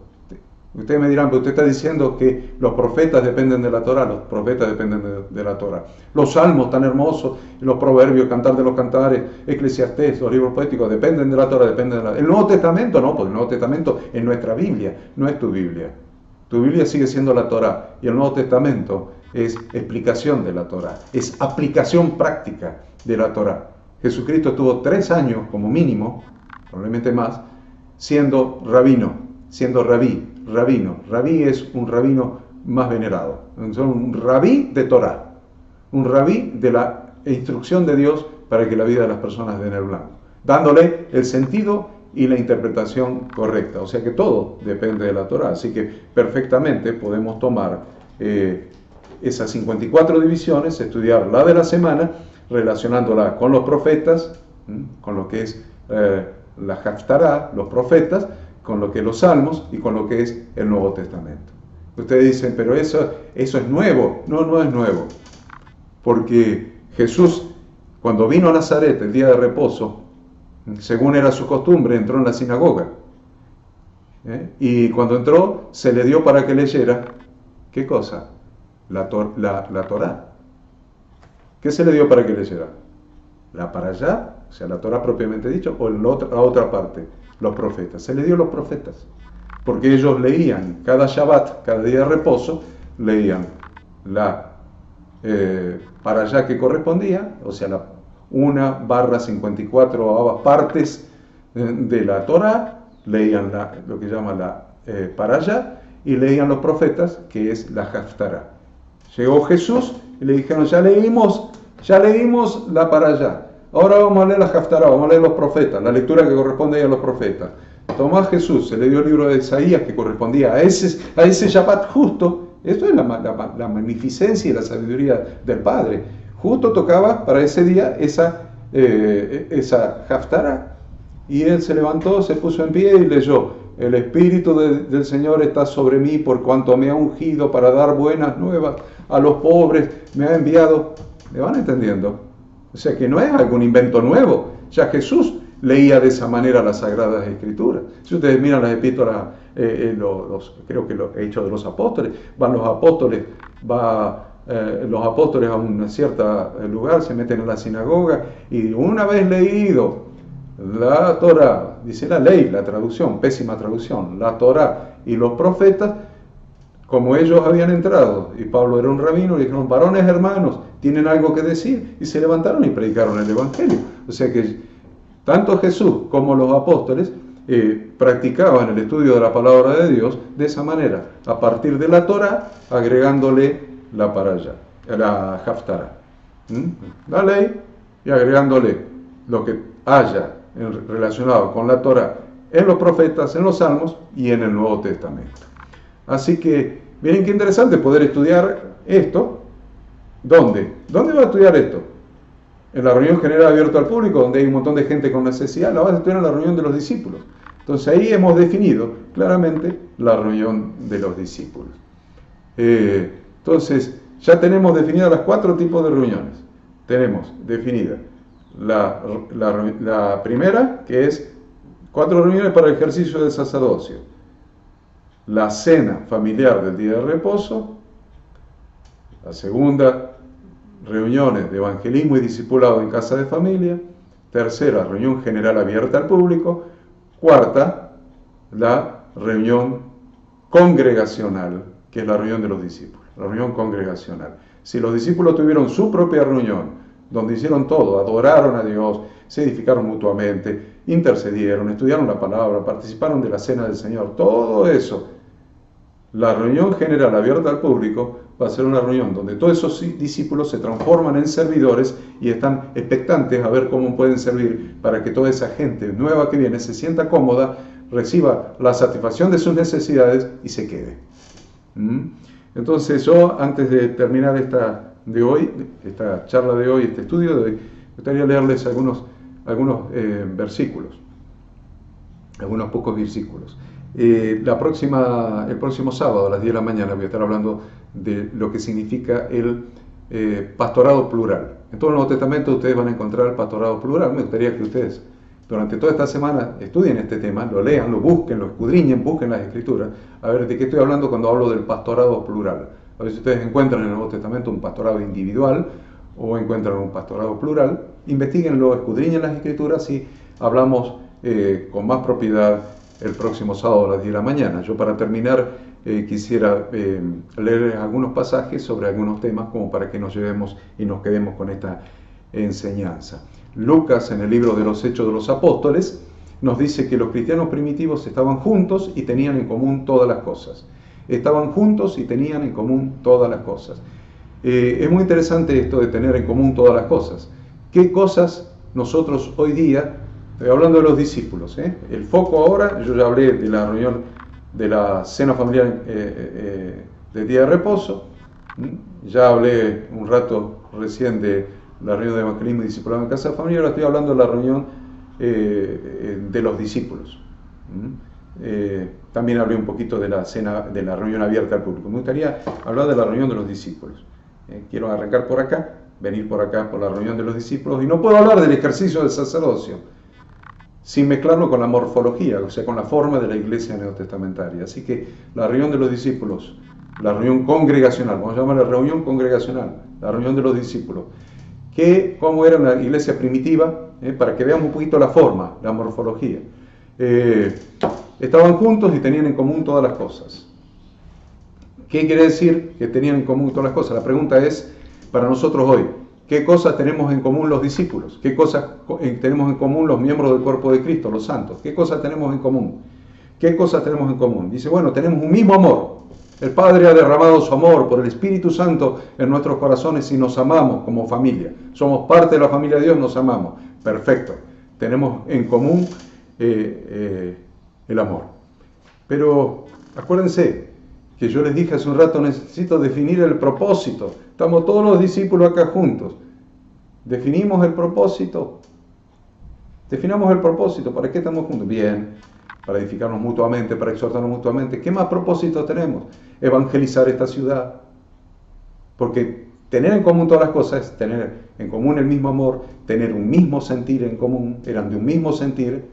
Ustedes me dirán, pero usted está diciendo que los profetas dependen de la Torah. Los profetas dependen de la Torah. Los salmos tan hermosos, los proverbios, cantar de los cantares, Eclesiastés, los libros poéticos, dependen de la Torah, dependen de la... El Nuevo Testamento no, porque el Nuevo Testamento es nuestra Biblia, no es tu Biblia. Tu Biblia sigue siendo la Torah y el Nuevo Testamento es explicación de la Torah, es aplicación práctica de la Torah. Jesucristo estuvo 3 años como mínimo, probablemente más, siendo rabino, siendo rabino. Rabí es un rabino más venerado. Son un rabí de Torah, un rabí de la instrucción de Dios para que la vida de las personas dé en el blanco, dándole el sentido y la interpretación correcta. O sea que todo depende de la Torah. Así que perfectamente podemos tomar esas 54 divisiones, estudiar la de la semana, relacionándola con los profetas, con lo que es la Haftará, los profetas, con lo que es los salmos y con lo que es el Nuevo Testamento. Ustedes dicen, pero eso es nuevo. No es nuevo. Porque Jesús, cuando vino a Nazaret el día de reposo, según era su costumbre, entró en la sinagoga. Y cuando entró, se le dio para que leyera, ¿qué cosa? La Torá. ¿Qué se le dio para que leyera? La parashá, o sea, la Torá propiamente dicho, o la otra parte, los profetas. Se le dio los profetas, porque ellos leían cada Shabbat, cada día de reposo, leían la parashá que correspondía, o sea, la 1/54 partes de la Torá, leían lo que llama la parashá, y leían los profetas, que es la Haftará. Llegó Jesús y le dijeron, ya leímos la parashá, ahora vamos a leer la Haftará, vamos a leer los profetas, la lectura que corresponde a los profetas. Tomás Jesús, se le dio el libro de Isaías que correspondía a ese Shabbat justo. Esto es la magnificencia y la sabiduría del Padre. Justo tocaba para ese día esa Haftará. Y él se levantó, se puso en pie y leyó: el Espíritu del Señor está sobre mí, por cuanto me ha ungido para dar buenas nuevas a los pobres, me ha enviado. ¿Me van entendiendo? O sea que no es algún invento nuevo. Ya Jesús leía de esa manera las Sagradas Escrituras. Si ustedes miran las epístolas, creo que los Hechos de los Apóstoles, van los apóstoles a un cierto lugar, se meten en la sinagoga y una vez leído la Torá, dice la ley, la traducción, pésima traducción, la Torá y los profetas, como ellos habían entrado, y Pablo era un rabino, le dijeron: varones hermanos, ¿tienen algo que decir? Y se levantaron y predicaron el Evangelio. O sea que tanto Jesús como los apóstoles practicaban el estudio de la palabra de Dios de esa manera, a partir de la Torá, agregándole la parashá, la Haftará, la ley, y agregándole lo que haya relacionado con la Torá en los profetas, en los salmos y en el Nuevo Testamento. Así que, miren qué interesante poder estudiar esto. ¿Dónde? ¿Dónde va a estudiar esto? En la reunión general abierta al público, donde hay un montón de gente con necesidad. La vas a estudiar en la reunión de los discípulos. Entonces ahí hemos definido claramente la reunión de los discípulos. Entonces ya tenemos definidas las 4 tipos de reuniones. Tenemos definida la primera, que es 4 reuniones para el ejercicio del sacerdocio. La cena familiar del día de reposo. La segunda, reuniones de evangelismo y discipulado en casa de familia. Tercera, reunión general abierta al público. Cuarta, la reunión congregacional, que es la reunión de los discípulos, la reunión congregacional. Si los discípulos tuvieron su propia reunión, donde hicieron todo, adoraron a Dios, se edificaron mutuamente, intercedieron, estudiaron la palabra, participaron de la cena del Señor, todo eso, la reunión general abierta al público va a ser una reunión donde todos esos discípulos se transforman en servidores y están expectantes a ver cómo pueden servir para que toda esa gente nueva que viene se sienta cómoda, reciba la satisfacción de sus necesidades y se quede. Entonces yo, antes de terminar esta charla de hoy, este estudio de hoy, me gustaría leerles algunos versículos, algunos pocos versículos. El próximo sábado a las 10 de la mañana voy a estar hablando de lo que significa el pastorado plural. En todo el Nuevo Testamento ustedes van a encontrar el pastorado plural. Me gustaría que ustedes durante toda esta semana estudien este tema, lo lean, lo busquen, lo escudriñen, busquen las Escrituras, a ver de qué estoy hablando cuando hablo del pastorado plural. A ver si ustedes encuentran en el Nuevo Testamento un pastorado individual o encuentran un pastorado plural. Investiguenlo, escudriñen las Escrituras y hablamos con más propiedad el próximo sábado a las 10 de la mañana. Yo, para terminar, quisiera leer algunos pasajes sobre algunos temas como para que nos llevemos y nos quedemos con esta enseñanza. Lucas, en el libro de los Hechos de los Apóstoles, nos dice que los cristianos primitivos estaban juntos y tenían en común todas las cosas. Estaban juntos y tenían en común todas las cosas. Es muy interesante esto de tener en común todas las cosas. ¿Qué cosas nosotros hoy día, estoy hablando de los discípulos, el foco ahora, yo ya hablé de la reunión de la cena familiar del día de reposo, ya hablé un rato recién de la reunión de evangelismo y discipulado en casa de familia, ahora estoy hablando de la reunión de los discípulos. También hablé un poquito de la cena, de la reunión abierta al público. Me gustaría hablar de la reunión de los discípulos. Quiero arrancar por acá, venir por acá por la reunión de los discípulos, y no puedo hablar del ejercicio del sacerdocio sin mezclarlo con la morfología, o sea, con la forma de la iglesia neotestamentaria. Así que la reunión de los discípulos, la reunión congregacional, vamos a llamarla reunión congregacional, la reunión de los discípulos, cómo era la iglesia primitiva, para que veamos un poquito la forma, la morfología. Estaban juntos y tenían en común todas las cosas. ¿Qué quiere decir que tenían en común todas las cosas? La pregunta es, para nosotros hoy. ¿Qué cosas tenemos en común los discípulos? ¿Qué cosas tenemos en común los miembros del cuerpo de Cristo, los santos? ¿Qué cosas tenemos en común? ¿Qué cosas tenemos en común? Dice, bueno, tenemos un mismo amor. El Padre ha derramado su amor por el Espíritu Santo en nuestros corazones y nos amamos como familia. Somos parte de la familia de Dios, nos amamos. Perfecto. Tenemos en común el amor. Pero acuérdense que yo les dije hace un rato, necesito definir el propósito. Estamos todos los discípulos acá juntos. ¿Definimos el propósito? Definamos el propósito. ¿Para qué estamos juntos? Bien, para edificarnos mutuamente, para exhortarnos mutuamente. ¿Qué más propósito tenemos? Evangelizar esta ciudad. Porque tener en común todas las cosas es tener en común el mismo amor, tener un mismo sentir en común, eran de un mismo sentir,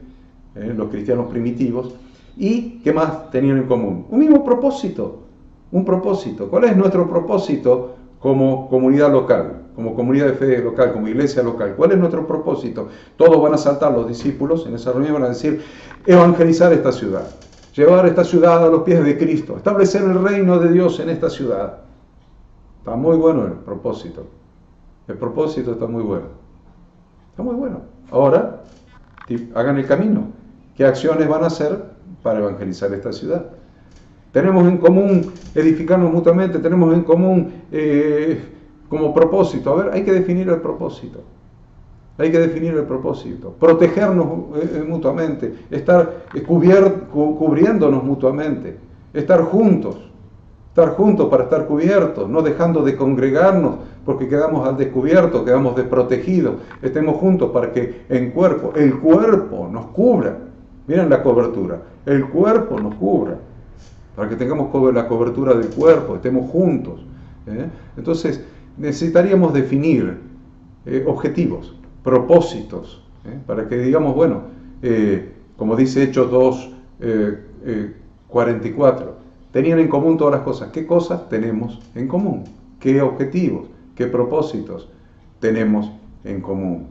los cristianos primitivos. ¿Y qué más tenían en común? Un mismo propósito, un propósito. ¿Cuál es nuestro propósito como comunidad local, como comunidad de fe local, como iglesia local? ¿Cuál es nuestro propósito? Todos van a saltar los discípulos en esa reunión, van a decir, evangelizar esta ciudad, llevar esta ciudad a los pies de Cristo, establecer el reino de Dios en esta ciudad. Está muy bueno el propósito. El propósito está muy bueno. Está muy bueno. Ahora, hagan el camino. ¿Qué acciones van a hacer para evangelizar esta ciudad? Tenemos en común edificarnos mutuamente, tenemos en común como propósito. A ver, hay que definir el propósito. Hay que definir el propósito. Protegernos mutuamente, estar cubriéndonos mutuamente, estar juntos para estar cubiertos, no dejando de congregarnos porque quedamos al descubierto, quedamos desprotegidos. Estemos juntos para que el cuerpo nos cubra. Miren la cobertura, el cuerpo nos cubra, para que tengamos la cobertura del cuerpo, estemos juntos. Entonces necesitaríamos definir objetivos, propósitos, para que digamos, bueno, como dice Hechos 2, 44, tenían en común todas las cosas. ¿Qué cosas tenemos en común? ¿Qué objetivos, qué propósitos tenemos en común?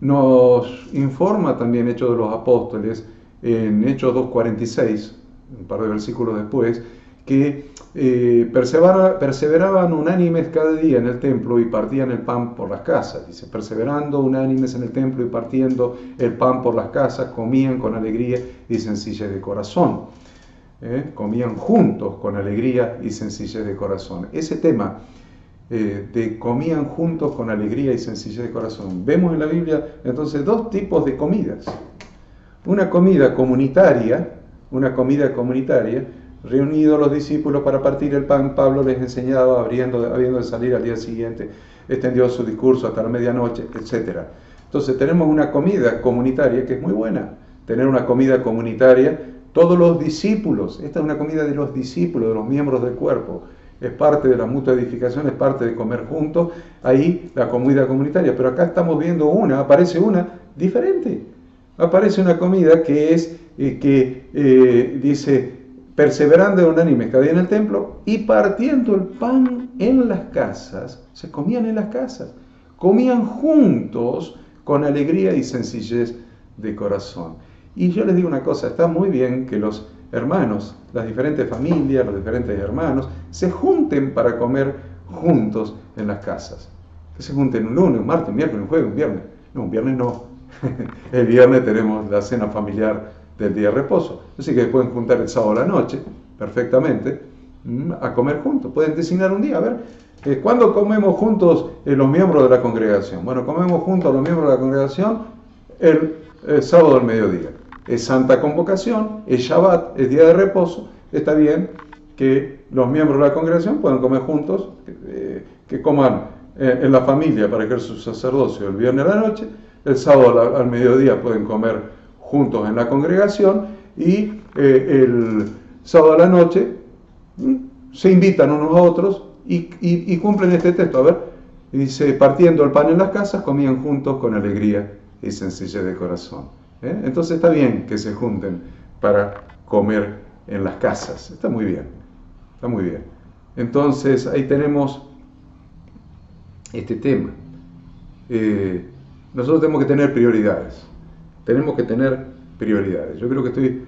Nos informa también Hechos de los Apóstoles, en Hechos 2:46, un par de versículos después, que perseveraban unánimes cada día en el templo y partían el pan por las casas. Dice, perseverando unánimes en el templo y partiendo el pan por las casas, comían con alegría y sencillez de corazón. Comían juntos con alegría y sencillez de corazón. Ese tema de comían juntos con alegría y sencillez de corazón. Vemos en la Biblia entonces dos tipos de comidas. Una comida comunitaria, reunidos los discípulos para partir el pan, Pablo les enseñaba, habiendo de salir al día siguiente, extendió su discurso hasta la medianoche, etc. Entonces tenemos una comida comunitaria que es muy buena, tener una comida comunitaria, todos los discípulos, esta es una comida de los discípulos, de los miembros del cuerpo, es parte de la mutua edificación, es parte de comer juntos, ahí la comida comunitaria, pero acá estamos viendo aparece una diferente, aparece una comida que es, dice, perseverando unánimes cada día en el templo y partiendo el pan en las casas, se comían en las casas, comían juntos con alegría y sencillez de corazón. Y yo les digo una cosa, está muy bien que los hermanos, las diferentes familias, los diferentes hermanos, se junten para comer juntos en las casas. Que se junten un lunes, un martes, un miércoles, un jueves, un viernes. No, un viernes no. El viernes tenemos la cena familiar del día de reposo. Así que pueden juntar el sábado a la noche, perfectamente, a comer juntos. Pueden designar un día, a ver, ¿cuándo comemos juntos los miembros de la congregación? Bueno, comemos juntos los miembros de la congregación el sábado al mediodía. Es Santa Convocación, es Shabbat, es día de reposo. Está bien que los miembros de la congregación puedan comer juntos, que coman en la familia para ejercer su sacerdocio el viernes a la noche. El sábado al mediodía pueden comer juntos en la congregación y el sábado a la noche se invitan unos a otros y cumplen este texto. A ver, dice, partiendo el pan en las casas, comían juntos con alegría y sencillez de corazón. Entonces está bien que se junten para comer en las casas. Está muy bien, está muy bien. Entonces ahí tenemos este tema. Nosotros tenemos que tener prioridades. Tenemos que tener prioridades. Yo creo que estoy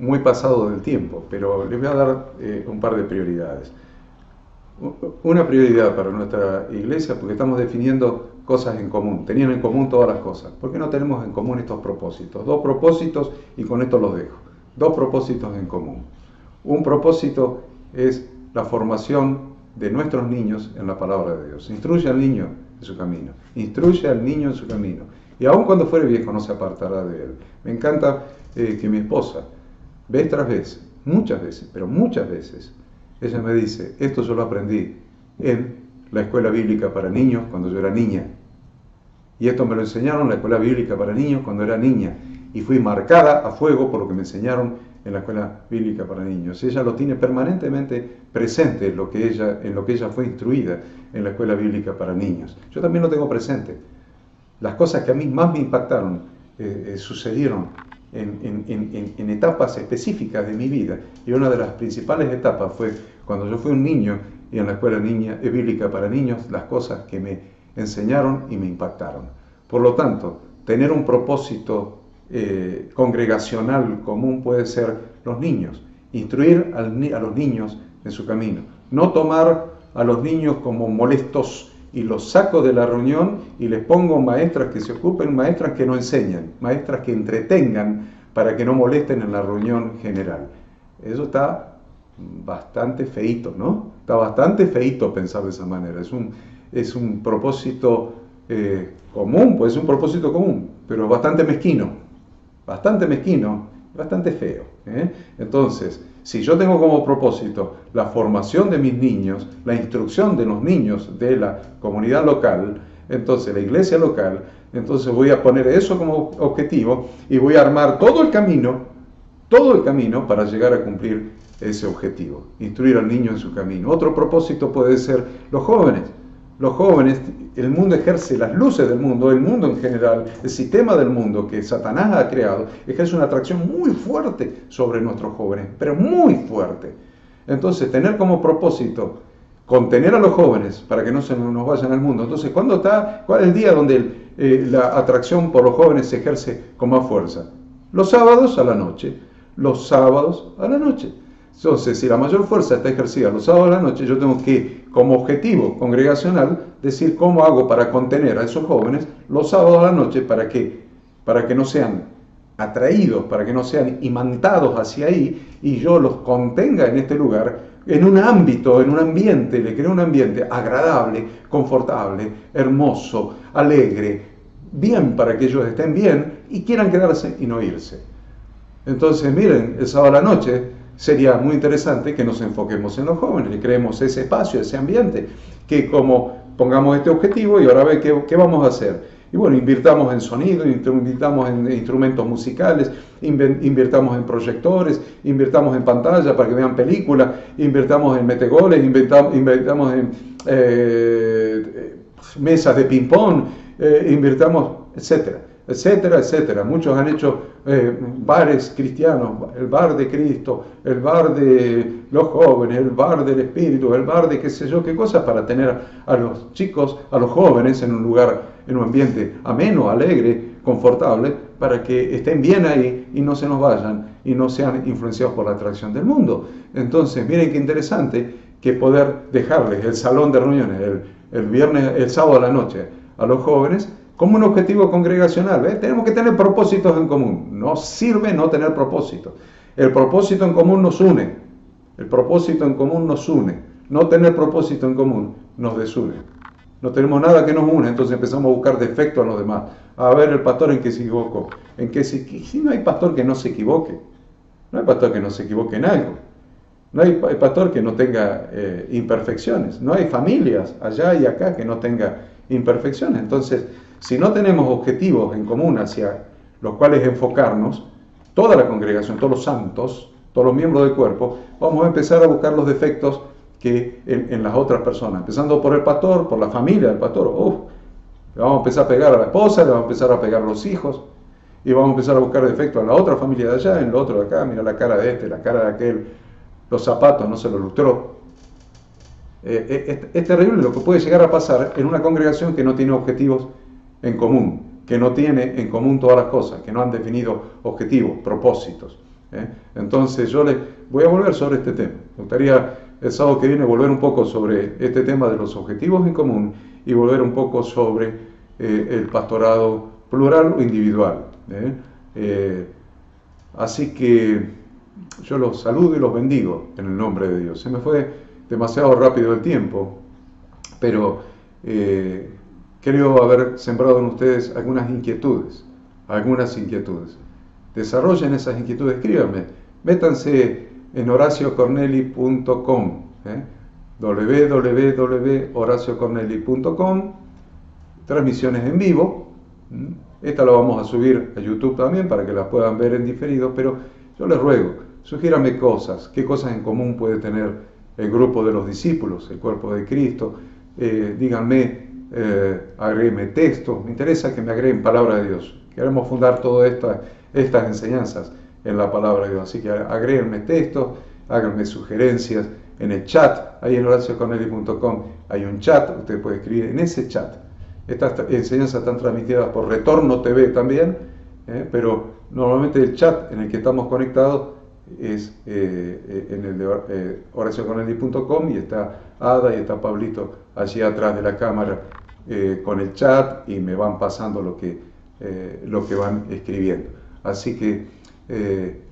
muy pasado del tiempo, pero les voy a dar un par de prioridades. una prioridad para nuestra iglesia, porque estamos definiendo cosas en común. Tenían en común todas las cosas. ¿Por qué no tenemos en común estos propósitos? Dos propósitos, y con esto los dejo. Dos propósitos en común. Un propósito es la formación de nuestros niños en la palabra de Dios. Instruye al niño en su camino. Instruye al niño en su camino. Y aun cuando fuere viejo no se apartará de él. Me encanta que mi esposa, vez tras vez, muchas veces, pero muchas veces, ella me dice, esto yo lo aprendí en la escuela bíblica para niños cuando yo era niña. Y esto me lo enseñaron en la escuela bíblica para niños cuando era niña. Y fui marcada a fuego por lo que me enseñaron en la escuela bíblica para niños. Ella lo tiene permanentemente presente en lo que ella fue instruida en la escuela bíblica para niños. Yo también lo tengo presente. Las cosas que a mí más me impactaron sucedieron en etapas específicas de mi vida. Y una de las principales etapas fue cuando yo fui un niño y en la escuela bíblica para niños, las cosas que me enseñaron y me impactaron. Por lo tanto, tener un propósito congregacional común puede ser los niños, instruir a los niños en su camino, no tomar a los niños como molestos y los saco de la reunión y les pongo maestras que se ocupen, maestras que no enseñan, maestras que entretengan para que no molesten en la reunión general. Eso está bastante feíto, ¿no? Está bastante feíto pensar de esa manera. Es un propósito común, pues es un propósito común, pero bastante mezquino, bastante feo. Entonces, si yo tengo como propósito la formación de mis niños, la instrucción de los niños de la comunidad local, entonces la iglesia local, entonces voy a poner eso como objetivo y voy a armar todo el camino para llegar a cumplir ese objetivo, instruir al niño en su camino. Otro propósito puede ser los jóvenes. Los jóvenes, el mundo ejerce, las luces del mundo, el mundo en general, el sistema del mundo que Satanás ha creado, ejerce una atracción muy fuerte sobre nuestros jóvenes, pero muy fuerte. Entonces, tener como propósito contener a los jóvenes para que no se nos vayan al mundo. Entonces, ¿cuál es el día donde la atracción por los jóvenes se ejerce con más fuerza? Los sábados a la noche. Los sábados a la noche. Entonces, si la mayor fuerza está ejercida los sábados a la noche, yo tengo que, como objetivo congregacional, decir cómo hago para contener a esos jóvenes los sábados a la noche para que no sean atraídos, para que no sean imantados hacia ahí y yo los contenga en este lugar, en un ámbito, en un ambiente, le creo un ambiente agradable, confortable, hermoso, alegre, bien para que ellos estén bien y quieran quedarse y no irse. Entonces, miren, el sábado a la noche sería muy interesante que nos enfoquemos en los jóvenes, le creemos ese espacio, ese ambiente, que como pongamos este objetivo y ahora ve qué vamos a hacer. Y bueno, invirtamos en sonido, invirtamos en instrumentos musicales, invirtamos en proyectores, invirtamos en pantalla para que vean películas, invirtamos en metegoles, invirtamos en mesas de ping-pong, invirtamos, etcétera. Etcétera, etcétera. Muchos han hecho bares cristianos, el bar de Cristo, el bar de los jóvenes, el bar del Espíritu, el bar de qué sé yo qué cosas, para tener a los chicos, a los jóvenes en un lugar, en un ambiente ameno, alegre, confortable, para que estén bien ahí y no se nos vayan y no sean influenciados por la atracción del mundo. Entonces, miren qué interesante que poder dejarles el salón de reuniones el sábado a la noche a los jóvenes como un objetivo congregacional. Tenemos que tener propósitos en común. No sirve no tener propósitos. El propósito en común nos une. El propósito en común nos une. No tener propósito en común nos desune. No tenemos nada que nos une, entonces empezamos a buscar defectos a los demás. A ver el pastor en qué se equivocó. Si no hay pastor que no se equivoque. No hay pastor que no se equivoque en algo. No hay pastor que no tenga imperfecciones. No hay familias allá y acá que no tenga imperfecciones. Entonces, si no tenemos objetivos en común hacia los cuales enfocarnos, toda la congregación, todos los santos, todos los miembros del cuerpo, vamos a empezar a buscar los defectos que en las otras personas, empezando por el pastor, por la familia del pastor. Le vamos a empezar a pegar a la esposa, le vamos a empezar a pegar a los hijos, y vamos a empezar a buscar defectos en la otra familia de allá, en lo otro de acá. Mira la cara de este, la cara de aquel, los zapatos no se los lustró. Es terrible lo que puede llegar a pasar en una congregación que no tiene objetivos en común, que no tiene en común todas las cosas, que no han definido objetivos, propósitos. Entonces yo les voy a volver sobre este tema. Me gustaría el sábado que viene volver un poco sobre este tema de los objetivos en común y volver un poco sobre el pastorado plural o individual. Así que yo los saludo y los bendigo en el nombre de Dios. Se me fue demasiado rápido el tiempo, pero creo haber sembrado en ustedes algunas inquietudes. Desarrollen esas inquietudes, escríbanme, métanse en horaciocorneli.com, www.horaciocorneli.com, transmisiones en vivo. Esta la vamos a subir a YouTube también para que la puedan ver en diferido, pero yo les ruego, sugiérame cosas, qué cosas en común puede tener el grupo de los discípulos, el cuerpo de Cristo. Díganme, agréguenme textos, me interesa que me agreguen palabra de Dios. Queremos fundar todas estas enseñanzas en la palabra de Dios, así que agréguenme textos, háganme sugerencias en el chat, ahí en horaciocorneli.com hay un chat, usted puede escribir en ese chat. Estas enseñanzas están transmitidas por Retorno TV también, pero normalmente el chat en el que estamos conectados es en el de horaciocorneli.com, y está Ada y está Pablito allí atrás de la cámara con el chat, y me van pasando lo que van escribiendo. Así que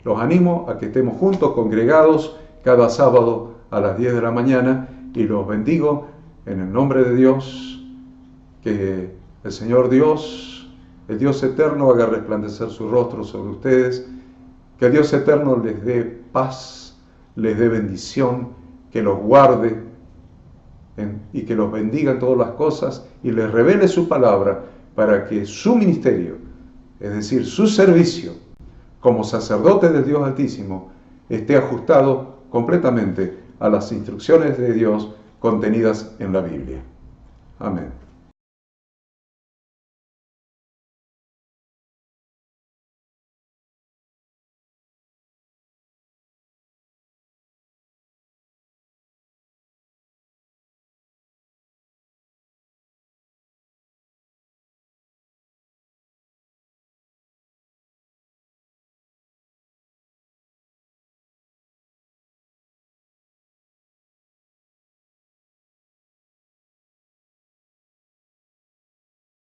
los animo a que estemos juntos, congregados, cada sábado a las 10 de la mañana, y los bendigo en el nombre de Dios. Que el Señor Dios, el Dios eterno, haga resplandecer su rostro sobre ustedes, que el Dios eterno les dé paz, les dé bendición, que los guarde y que los bendiga en todas las cosas, y les revele su palabra para que su ministerio, es decir, su servicio como sacerdote del Dios Altísimo, esté ajustado completamente a las instrucciones de Dios contenidas en la Biblia. Amén.